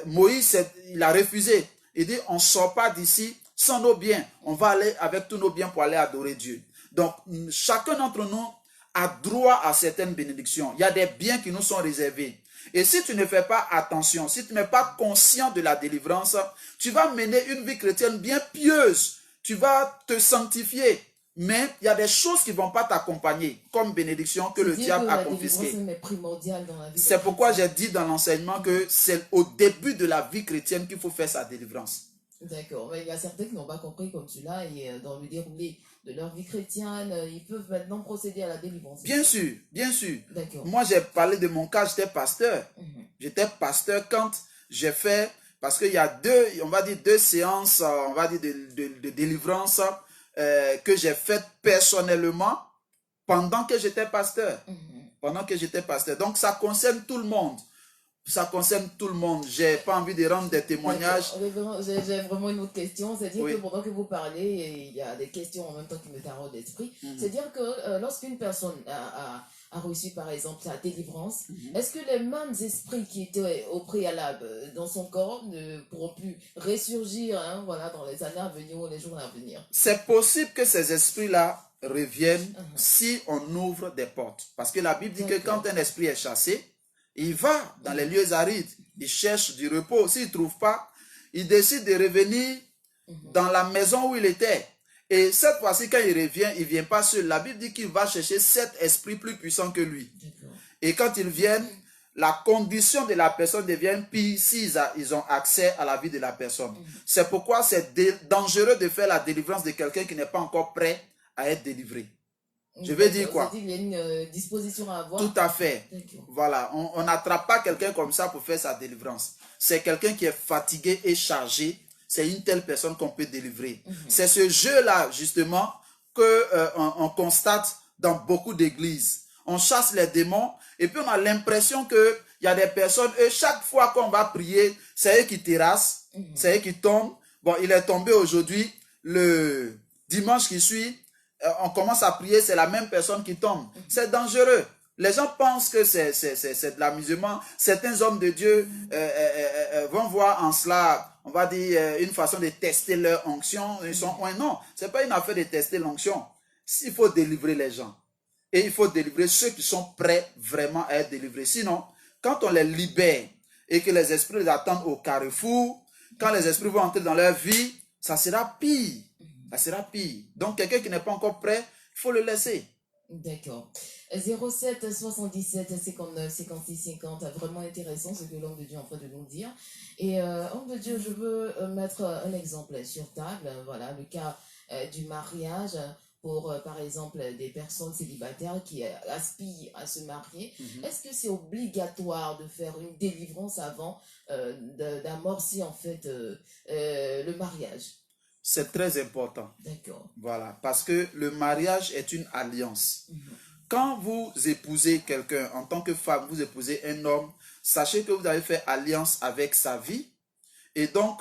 Moïse, il a refusé. Il dit, on ne sort pas d'ici sans nos biens. On va aller avec tous nos biens pour aller adorer Dieu. Donc, chacun d'entre nous a droit à certaines bénédictions. Il y a des biens qui nous sont réservés. Et si tu ne fais pas attention, si tu n'es pas conscient de la délivrance, tu vas mener une vie chrétienne bien pieuse. Tu vas te sanctifier. Mais il y a des choses qui ne vont pas t'accompagner comme bénédiction que le diable a confisquées. C'est pourquoi j'ai dit dans l'enseignement que c'est au début de la vie chrétienne qu'il faut faire sa délivrance. D'accord, mais il y a certains qui n'ont pas compris comme cela et dans le déroulé de leur vie chrétienne, ils peuvent maintenant procéder à la délivrance. Bien sûr, bien sûr. D'accord. Moi, j'ai parlé de mon cas, j'étais pasteur. J'étais pasteur quand j'ai fait, parce qu'il y a deux séances, on va dire, de délivrance que j'ai faites personnellement pendant que j'étais pasteur. Pendant que j'étais pasteur. Donc, ça concerne tout le monde. Ça concerne tout le monde. J'ai pas envie de rendre des témoignages. J'ai vraiment une autre question. C'est-à-dire que pendant que vous parlez, il y a des questions en même temps qui me taraudent l'esprit. C'est-à-dire que lorsqu'une personne a reçu, par exemple, sa délivrance, est-ce que les mêmes esprits qui étaient au préalable dans son corps ne pourront plus ressurgir voilà, dans les années à venir ou les jours à venir? C'est possible que ces esprits-là reviennent si on ouvre des portes. Parce que la Bible dit que quand un esprit est chassé, il va dans les lieux arides, il cherche du repos. S'il ne trouve pas, il décide de revenir dans la maison où il était. Et cette fois-ci, quand il revient, il ne vient pas seul. La Bible dit qu'il va chercher 7 esprits plus puissants que lui. Et quand ils viennent, la condition de la personne devient pire s'ils ont accès à la vie de la personne. C'est pourquoi c'est dangereux de faire la délivrance de quelqu'un qui n'est pas encore prêt à être délivré. Je veux dire quoi? Il y a une disposition à avoir. Tout à fait. Voilà, on n'attrape pas quelqu'un comme ça pour faire sa délivrance. C'est quelqu'un qui est fatigué et chargé. C'est une telle personne qu'on peut délivrer. C'est ce jeu-là, justement, qu'on constate dans beaucoup d'églises. On chasse les démons et puis on a l'impression qu'il y a des personnes, et chaque fois qu'on va prier, c'est eux qui terrassent, c'est eux qui tombent. Bon, il est tombé aujourd'hui, le dimanche qui suit, on commence à prier, c'est la même personne qui tombe. C'est dangereux. Les gens pensent que c'est de l'amusement. Certains hommes de Dieu vont voir en cela, on va dire, une façon de tester leur onction. Ils sont, non, ce n'est pas une affaire de tester l'onction. Il faut délivrer les gens. Et il faut délivrer ceux qui sont prêts vraiment à être délivrés. Sinon, quand on les libère et que les esprits les attendent au carrefour, quand les esprits vont entrer dans leur vie, ça sera pire. Ça sera pire. Donc, quelqu'un qui n'est pas encore prêt, il faut le laisser. D'accord. 07 77 59 56 50. Vraiment intéressant ce que l'homme de Dieu est en train de nous dire. Et homme de Dieu, je veux mettre un exemple sur table. Voilà, le cas du mariage pour, par exemple, des personnes célibataires qui aspirent à se marier, est-ce que c'est obligatoire de faire une délivrance avant d'amorcer en fait le mariage? C'est très important. D'accord. Voilà, parce que le mariage est une alliance. Quand vous épousez quelqu'un en tant que femme, vous épousez un homme, sachez que vous avez fait alliance avec sa vie. Et donc,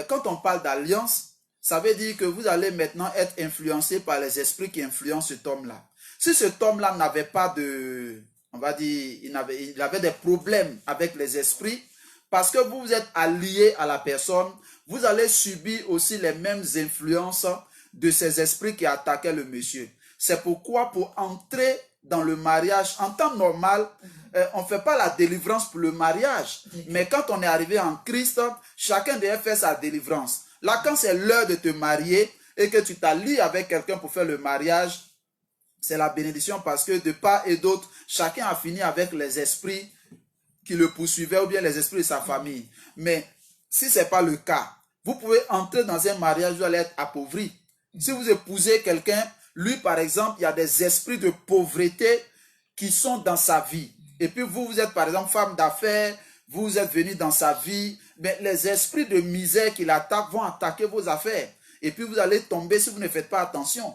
quand on parle d'alliance, ça veut dire que vous allez maintenant être influencé par les esprits qui influencent cet homme-là. Si cet homme-là n'avait pas de, on va dire, il avait des problèmes avec les esprits, parce que vous êtes allié à la personne, vous allez subir aussi les mêmes influences de ces esprits qui attaquaient le monsieur. C'est pourquoi pour entrer dans le mariage, en temps normal, on ne fait pas la délivrance pour le mariage. Mais quand on est arrivé en Christ, chacun devait faire sa délivrance. Là, quand c'est l'heure de te marier et que tu t'allies avec quelqu'un pour faire le mariage, c'est la bénédiction parce que de part et d'autre, chacun a fini avec les esprits qui le poursuivaient ou bien les esprits de sa famille. Mais si ce n'est pas le cas, vous pouvez entrer dans un mariage, vous allez être appauvri. Si vous épousez quelqu'un, lui par exemple, il y a des esprits de pauvreté qui sont dans sa vie. Et puis vous, vous êtes par exemple femme d'affaires, vous êtes venu dans sa vie, mais les esprits de misère qui l'attaquent vont attaquer vos affaires. Et puis vous allez tomber si vous ne faites pas attention.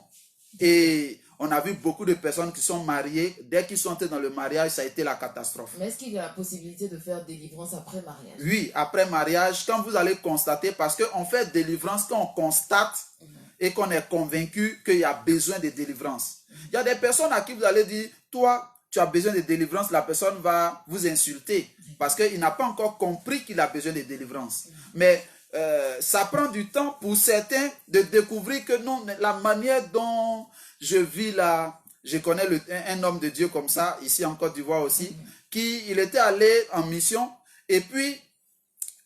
Et on a vu beaucoup de personnes qui sont mariées, dès qu'ils sont entrés dans le mariage, ça a été la catastrophe. Mais est-ce qu'il y a la possibilité de faire délivrance après mariage? Oui, après mariage, quand vous allez constater, parce qu'on fait délivrance quand on constate et qu'on est convaincu qu'il y a besoin de délivrance. Il y a des personnes à qui vous allez dire, toi, tu as besoin de délivrance, la personne va vous insulter parce qu'il n'a pas encore compris qu'il a besoin de délivrance. Mais ça prend du temps pour certains de découvrir que non, la manière dont je vis là, je connais un homme de Dieu comme ça, ici en Côte d'Ivoire aussi, il était allé en mission et puis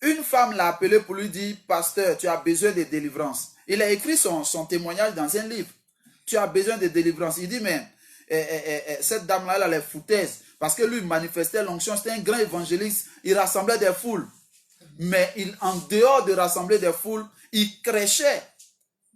une femme l'a appelé pour lui dire, pasteur, tu as besoin de délivrance. Il a écrit son témoignage dans un livre. Tu as besoin de délivrance. Il dit, mais cette dame-là, elle a les foutaises. Parce que lui, il manifestait l'onction. C'était un grand évangéliste. Il rassemblait des foules. Mais en dehors de rassembler des foules, il crêchait.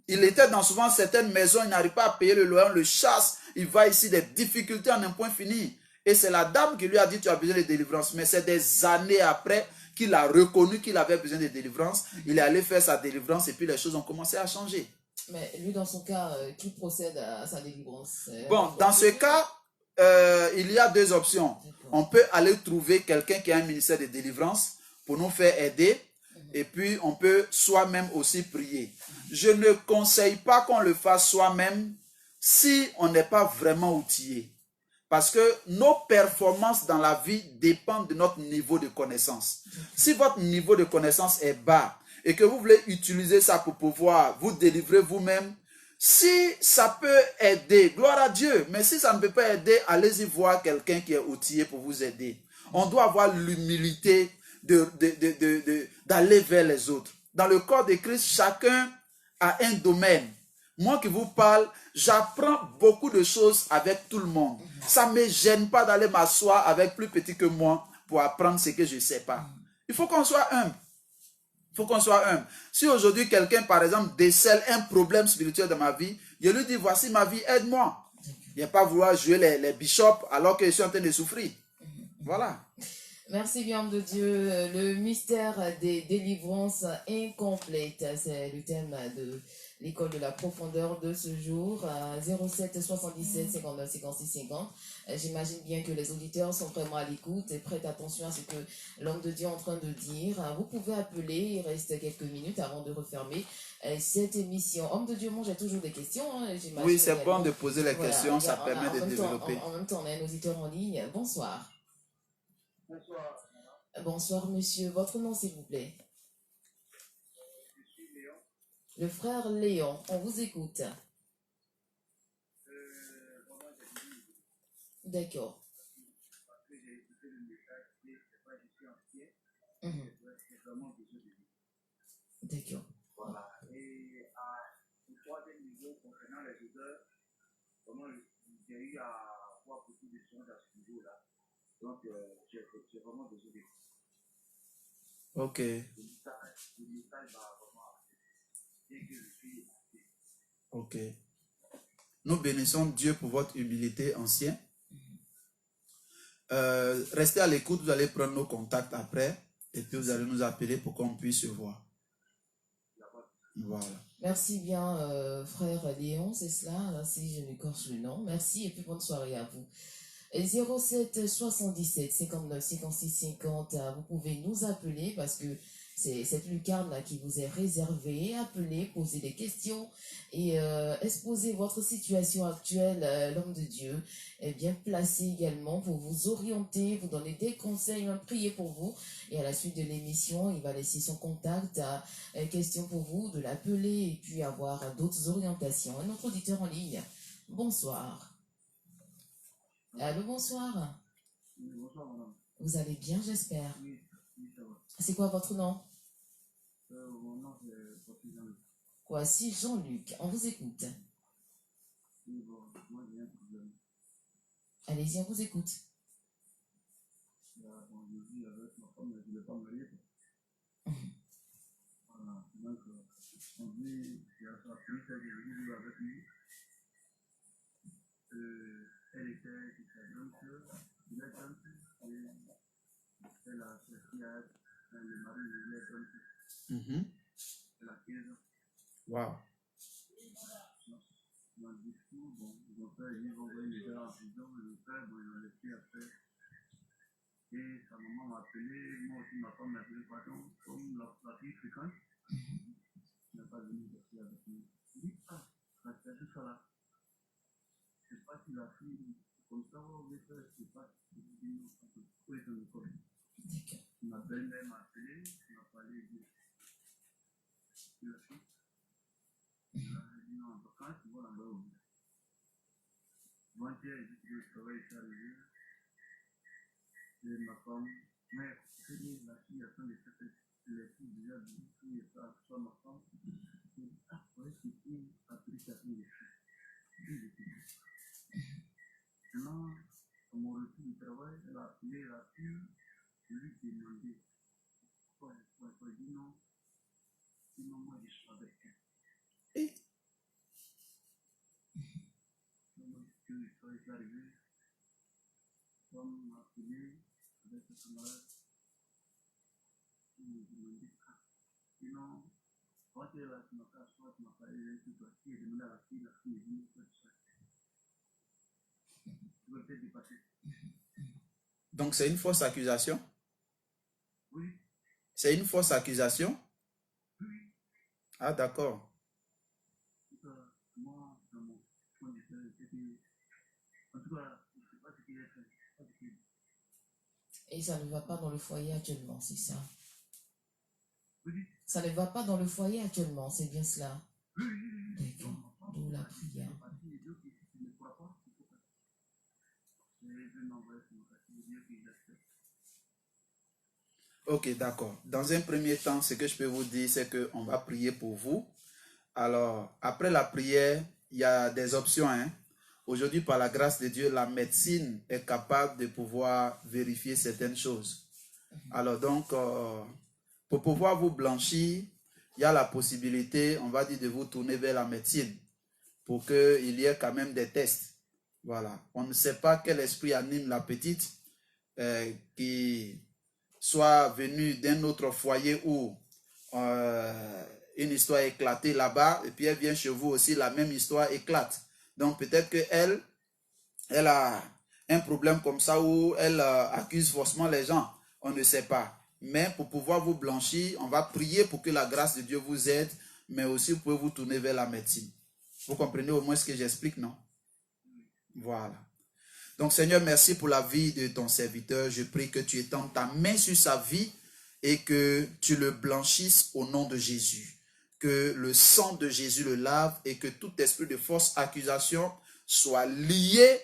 Il était dans souvent certaines maisons. Il n'arrive pas à payer le loyer. On le chasse. Il va ici des difficultés en un point fini. Et c'est la dame qui lui a dit, tu as besoin de délivrance. Mais c'est des années après qu'il a reconnu qu'il avait besoin de délivrance. Il est allé faire sa délivrance et puis les choses ont commencé à changer. Mais lui, dans son cas, qui procède à sa délivrance? Bon, dans ce cas, il y a deux options. On peut aller trouver quelqu'un qui a un ministère de délivrance pour nous faire aider. Et puis, on peut soi-même aussi prier. Je ne conseille pas qu'on le fasse soi-même si on n'est pas vraiment outillé. Parce que nos performances dans la vie dépendent de notre niveau de connaissance. Si votre niveau de connaissance est bas et que vous voulez utiliser ça pour pouvoir vous délivrer vous-même, si ça peut aider, gloire à Dieu. Mais si ça ne peut pas aider, allez-y voir quelqu'un qui est outillé pour vous aider. On doit avoir l'humilité d'aller vers les autres. Dans le corps de Christ, chacun a un domaine. Moi qui vous parle, j'apprends beaucoup de choses avec tout le monde. Ça ne me gêne pas d'aller m'asseoir avec plus petit que moi pour apprendre ce que je ne sais pas. Il faut qu'on soit humble. Il faut qu'on soit humble. Si aujourd'hui quelqu'un, par exemple, décèle un problème spirituel dans ma vie, je lui dis, voici ma vie, aide-moi. Il n'y a pas vouloir jouer les bishops alors que je suis en train de souffrir. Voilà. Merci bien de Dieu. Le mystère des délivrances incomplètes, c'est le thème de l'école de la profondeur de ce jour, 07 77 59 56 50. J'imagine bien que les auditeurs sont vraiment à l'écoute et prêtent attention à ce que l'homme de Dieu est en train de dire. Vous pouvez appeler, il reste quelques minutes avant de refermer cette émission. Homme de Dieu, moi j'ai toujours des questions. Oui, c'est bon de poser les questions, ça permet de développer. En même temps, on a un auditeur en ligne. Bonsoir. Bonsoir. Bonsoir, monsieur. Votre nom, s'il vous plaît? Je suis Léon. Le frère Léon, on vous écoute. Vraiment, j'ai dit, D'accord. parce que j'ai écouté le message, c'est pas je suis entier, j'ai vraiment besoin de lui. D'accord. Voilà. Et au troisième niveau, concernant les odeurs, vraiment, j'ai eu à avoir beaucoup de choses à ce niveau-là. Donc, j'ai vraiment besoin de lui. Ok. Le message va vraiment bien que je suis entier. Ok. Nous bénissons Dieu pour votre humilité, ancien. Restez à l'écoute, vous allez prendre nos contacts après et puis vous allez nous appeler pour qu'on puisse se voir. Voilà. Merci bien, frère Léon, c'est cela, là, si je m'écorche le nom. Merci et puis bonne soirée à vous. Et 07 77 59 56 50, vous pouvez nous appeler parce que c'est cette lucarne là qui vous est réservée. Appelez, posez des questions et exposez votre situation actuelle. L'homme de Dieu est bien placé également pour vous orienter, vous donner des conseils, même prier pour vous. Et à la suite de l'émission, il va laisser son contact, question pour vous, de l'appeler et puis avoir d'autres orientations. Un autre auditeur en ligne. Bonsoir. Allô, bonsoir. Oui, bonsoir, madame. Vous allez bien, j'espère. Oui, ça va. C'est quoi votre nom? Mon nom, c'est Patrick Jean-Luc. Voici Jean-Luc, on vous écoute. Oui, bon, moi, j'ai un problème. Allez-y, on vous écoute. Bon, je vis avec ma femme, mais je ne l'ai pas mariée. Voilà, donc, on dit, il y a sa fille, elle est venue vivre avec lui. Elle était donc, il est comme et elle a cherché à être le mari, il est comme elle a 15 ans. Wow. Dans le discours, bon, ils ont fait, ils ont envoyé les gars en prison, le père, bon, ils l'ont laissé après. Et sa maman m'a appelé, moi aussi ma femme m'a appelé, pardon, comme la fille fréquente, elle n'a pas venu rester avec nous. Je dis, ah, c'est juste ça là. Je ne sais pas si la fille, comme ça, on veut faire, je ne sais pas si je dis non, pourquoi elle est en école. Ma belle-mère m'a appelé, elle m'a parlé de la fille. Elle a dit non, en vacances, tu vas là-bas au bout. Avant-hier, j'ai dit que le travail est arrivé. Et ma femme, mais je dis, la fille attend les fêtes, les filles déjà dit, oui, ça, soit ma femme. Je dis, ah, ouais, c'est qui a pris sa fille les filles. Maintenant, à mon retour du travail, elle a appelé la fille, je lui ai demandé pourquoi elle dit non, sinon moi je suis avec elle. Et Donc, que l'histoire est arrivée, comme m'a appelé avec ses camarades, il m'a demandé ah, sinon, quand elle a ma carte, soit m'a parlé d'un truc aussi, elle demandé à la fille est venue faire ça. Tu veux peut-être dépasser. donc c'est une fausse accusation? Oui, C'est une fausse accusation? oui. Ah, d'accord. Moi, dans mon point de vue, c'était. En tout cas, je ne sais pas ce qu'il a fait. Et ça ne va pas dans le foyer actuellement, c'est ça? Oui, Ça ne va pas dans le foyer actuellement, c'est bien cela? oui, oui. D'accord, d'où la prière. Ok, d'accord. Dans un premier temps, ce que je peux vous dire, c'est qu'on va prier pour vous. Alors, après la prière, il y a des options. Aujourd'hui, par la grâce de Dieu, la médecine est capable de pouvoir vérifier certaines choses. Alors donc, pour pouvoir vous blanchir, il y a la possibilité, on va dire, de vous tourner vers la médecine pour qu'il y ait quand même des tests. Voilà. On ne sait pas quel esprit anime la petite qui soit venue d'un autre foyer où une histoire éclatée là-bas et puis elle vient chez vous aussi, la même histoire éclate. Donc peut-être qu'elle a un problème comme ça où elle accuse forcément les gens. On ne sait pas. Mais pour pouvoir vous blanchir, on va prier pour que la grâce de Dieu vous aide, mais aussi vous pouvez vous tourner vers la médecine. Vous comprenez au moins ce que j'explique, non? Voilà. Donc Seigneur, merci pour la vie de ton serviteur. Je prie que tu étendes ta main sur sa vie et que tu le blanchisses au nom de Jésus. Que le sang de Jésus le lave et que tout esprit de fausse accusation soit lié,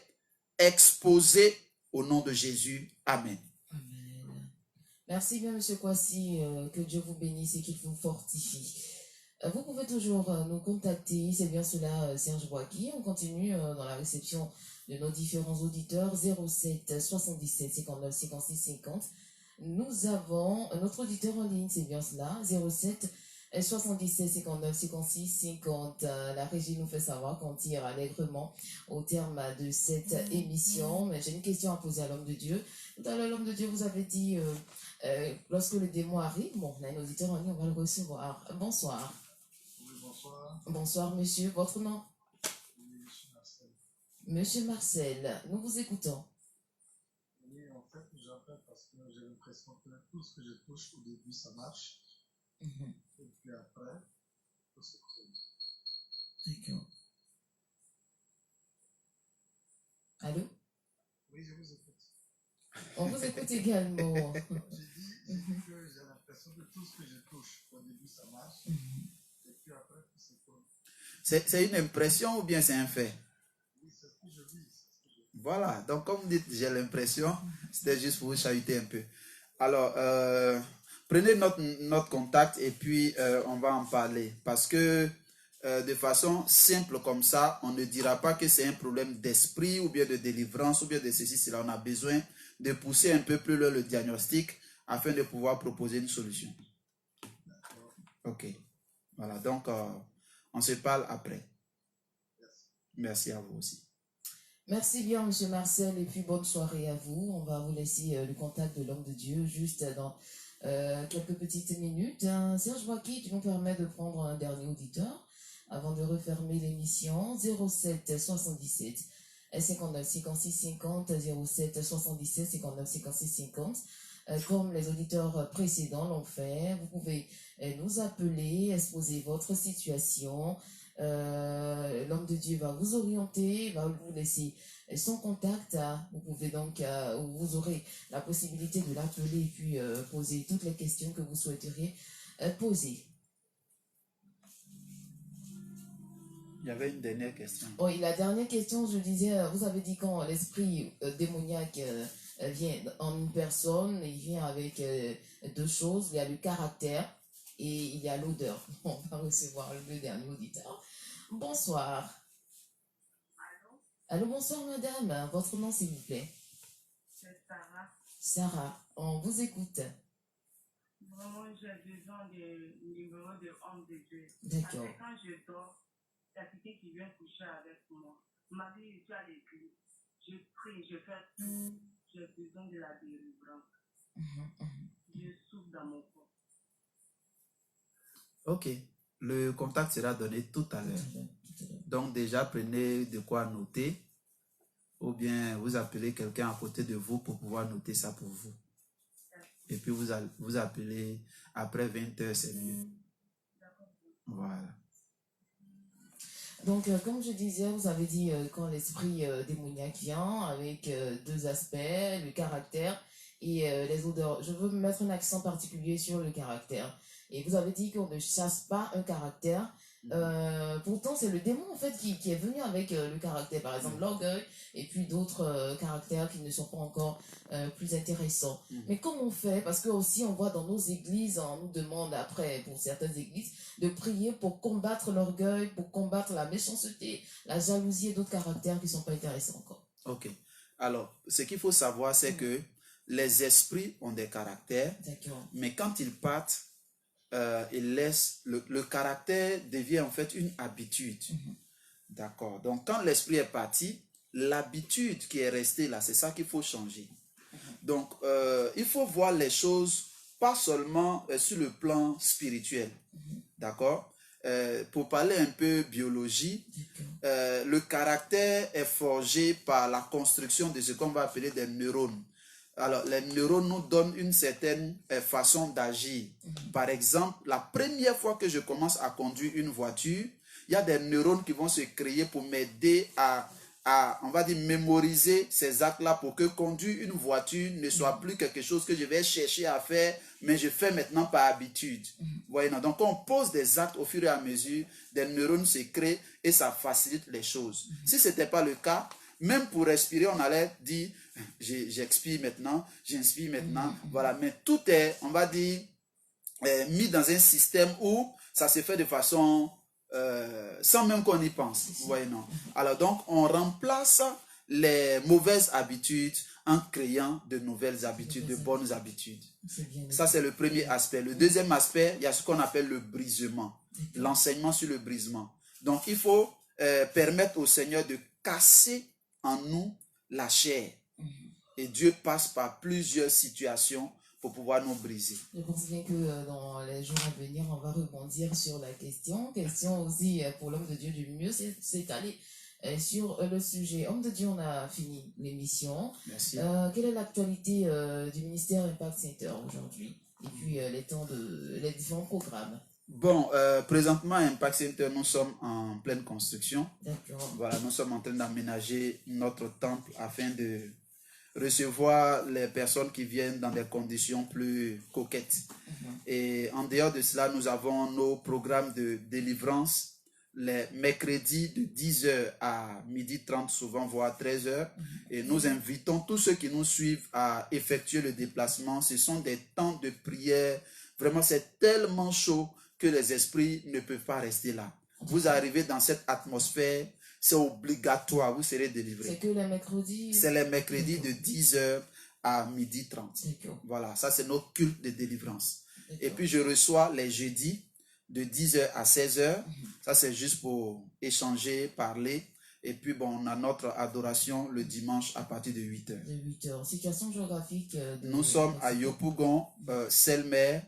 exposé au nom de Jésus. Amen. Amen. Merci bien, M. Kwasi. Que Dieu vous bénisse et qu'il vous fortifie. Vous pouvez toujours nous contacter. C'est bien cela, Serge Boaki. On continue dans la réception de nos différents auditeurs. 07 77 59 56 50. Nous avons notre auditeur en ligne. C'est bien cela. 07 77 59 56 50. La régie nous fait savoir qu'on tire allègrement au terme de cette émission. Mais j'ai une question à poser à l'homme de Dieu. Tout à l'heure, l'homme de Dieu vous avait dit, lorsque le démon arrive, bon, on a un auditeur en ligne, on va le recevoir. Bonsoir. Oui, bonsoir. Bonsoir, monsieur. Votre nom? Oui, monsieur Marcel. Monsieur Marcel, nous vous écoutons. Oui, en fait, j'appelle parce que j'ai l'impression que tout ce que je touche au début, ça marche. Mhm. Et puis après, tout se trouve. D'accord. Allô? Oui, je vous écoute. On vous écoute également. J'ai dit que j'ai l'impression que tout ce que je touche au début, ça marche. Et puis après, tout se trouve. C'est une impression ou bien c'est un fait? Oui, c'est ce que je vis. C'est ce que je vis. Voilà, donc comme vous dites, j'ai l'impression, c'était juste pour vous chahuter un peu. Alors, prenez notre contact et puis on va en parler. Parce que de façon simple comme ça, on ne dira pas que c'est un problème d'esprit ou bien de délivrance ou bien de ceci, cela. On a besoin de pousser un peu plus loin le diagnostic afin de pouvoir proposer une solution. D'accord. Ok, voilà, donc on se parle après. Merci. Merci à vous aussi. Merci bien, monsieur Marcel, et puis bonne soirée à vous. On va vous laisser le contact de l'homme de Dieu juste dans quelques petites minutes. Serge Waki, tu nous permets de prendre un dernier auditeur avant de refermer l'émission. 07 77 59 56 50, 07 77 59 56 50. Comme les auditeurs précédents l'ont fait, vous pouvez nous appeler, exposer votre situation. L'homme de Dieu va vous orienter, va vous laisser son contact. Vous pouvez donc, vous aurez la possibilité de l'appeler et puis poser toutes les questions que vous souhaiteriez poser. Il y avait une dernière question. Oui, la dernière question, je disais, vous avez dit quand l'esprit démoniaque vient en une personne, il vient avec deux choses, il y a le caractère et il y a l'odeur. On va recevoir le dernier auditeur. Bonsoir. Allô, Allô, bonsoir madame. Votre nom s'il vous plaît? c'est Sarah. Sarah, on vous écoute. Vraiment, j'ai besoin de numéro de homme de Dieu. D'accord. Parce que quand je dors, il y a quelqu'un qui vient coucher avec moi. Ma vie, je suis à l'église. Je prie, je fais tout. J'ai besoin de la délivrance. Je souffre dans mon corps. Ok, le contact sera donné tout à l'heure. Donc déjà, prenez de quoi noter ou bien vous appelez quelqu'un à côté de vous pour pouvoir noter ça pour vous. Et puis vous appelez après 20h, c'est mieux. Voilà. Donc, comme je disais, vous avez dit quand l'esprit démoniaque vient avec deux aspects, le caractère et les odeurs. Je veux mettre un accent particulier sur le caractère. Et vous avez dit qu'on ne chasse pas un caractère. Pourtant, c'est le démon en fait qui est venu avec le caractère, par exemple l'orgueil et puis d'autres caractères qui ne sont pas encore plus intéressants. Mais comment on fait? Parce que aussi on voit dans nos églises, on nous demande après pour certaines églises de prier pour combattre l'orgueil, pour combattre la méchanceté, la jalousie et d'autres caractères qui ne sont pas intéressants encore. Ok. Alors, ce qu'il faut savoir, c'est que les esprits ont des caractères, D'accord. mais quand ils partent, ils laissent le caractère devient en fait une habitude. D'accord. Donc, quand l'esprit est parti, l'habitude qui est restée là, c'est ça qu'il faut changer. Donc, il faut voir les choses pas seulement sur le plan spirituel. D'accord. Pour parler un peu biologie, le caractère est forgé par la construction de ce qu'on va appeler des neurones. Alors, les neurones nous donnent une certaine façon d'agir. Par exemple, la première fois que je commence à conduire une voiture, il y a des neurones qui vont se créer pour m'aider à, on va dire, mémoriser ces actes-là pour que conduire une voiture ne soit plus quelque chose que je vais chercher à faire, mais je fais maintenant par habitude. Voyez, non? Donc, on pose des actes au fur et à mesure, des neurones se créent et ça facilite les choses. Si ce n'était pas le cas, même pour respirer, on allait dire, j'expire maintenant, j'inspire maintenant. Voilà, mais tout est, on va dire, mis dans un système où ça se fait de façon sans même qu'on y pense. Vous voyez, non? Alors donc, on remplace les mauvaises habitudes en créant de nouvelles habitudes, de bonnes habitudes. C'est bien. Ça, c'est le premier aspect. Le deuxième aspect, il y a ce qu'on appelle le brisement, l'enseignement sur le brisement. Donc, il faut permettre au Seigneur de casser en nous la chair. Et Dieu passe par plusieurs situations pour pouvoir nous briser. Je pense bien que dans les jours à venir, on va rebondir sur la question. Question aussi pour l'homme de Dieu du mieux s'étaler sur le sujet. Homme de Dieu, on a fini l'émission. Merci. Quelle est l'actualité du ministère Impact Center aujourd'hui? Et puis les différents programmes. Bon, présentement, Impact Center, nous sommes en pleine construction. D'accord. Voilà, nous sommes en train d'aménager notre temple afin de recevoir les personnes qui viennent dans des conditions plus coquettes. Et en dehors de cela, nous avons nos programmes de délivrance les mercredis de 10h à 12h30, souvent voire 13h. Et nous invitons tous ceux qui nous suivent à effectuer le déplacement. Ce sont des temps de prière. Vraiment, c'est tellement chaud que les esprits ne peuvent pas rester là. Vous arrivez dans cette atmosphère, c'est obligatoire, vous serez délivrés. C'est que les mercredis? C'est les mercredis de 10h à 12h30. Voilà, ça c'est notre culte de délivrance. Et puis je reçois les jeudis de 10h à 16h. Ça c'est juste pour échanger, parler. Et puis bon, on a notre adoration le dimanche à partir de 8h. De 8h. Situation géographique Nous sommes à Yopougon, Selmer,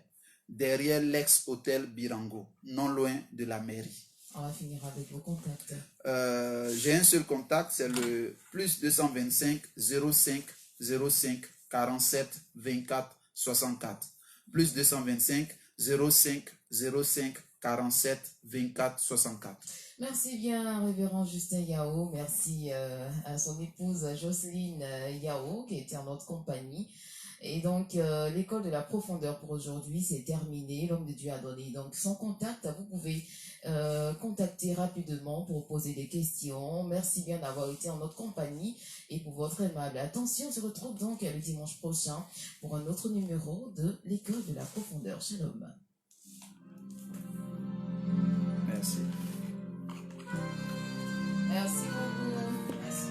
derrière l'ex-hôtel Birango, non loin de la mairie. On va finir avec vos contacts. J'ai un seul contact, c'est le plus 225 05 05 47 24 64. Plus 225 05 05 47 24 64. Merci bien, révérend Justin Yao. Merci à son épouse Jocelyne Yao qui était en notre compagnie. Et donc, l'école de la profondeur pour aujourd'hui, c'est terminé. L'homme de Dieu a donné donc son contact. Vous pouvez contacter rapidement pour poser des questions. Merci bien d'avoir été en notre compagnie et pour votre aimable attention. On se retrouve donc le dimanche prochain pour un autre numéro de l'école de la profondeur. Shalom. Merci. Merci beaucoup. Merci.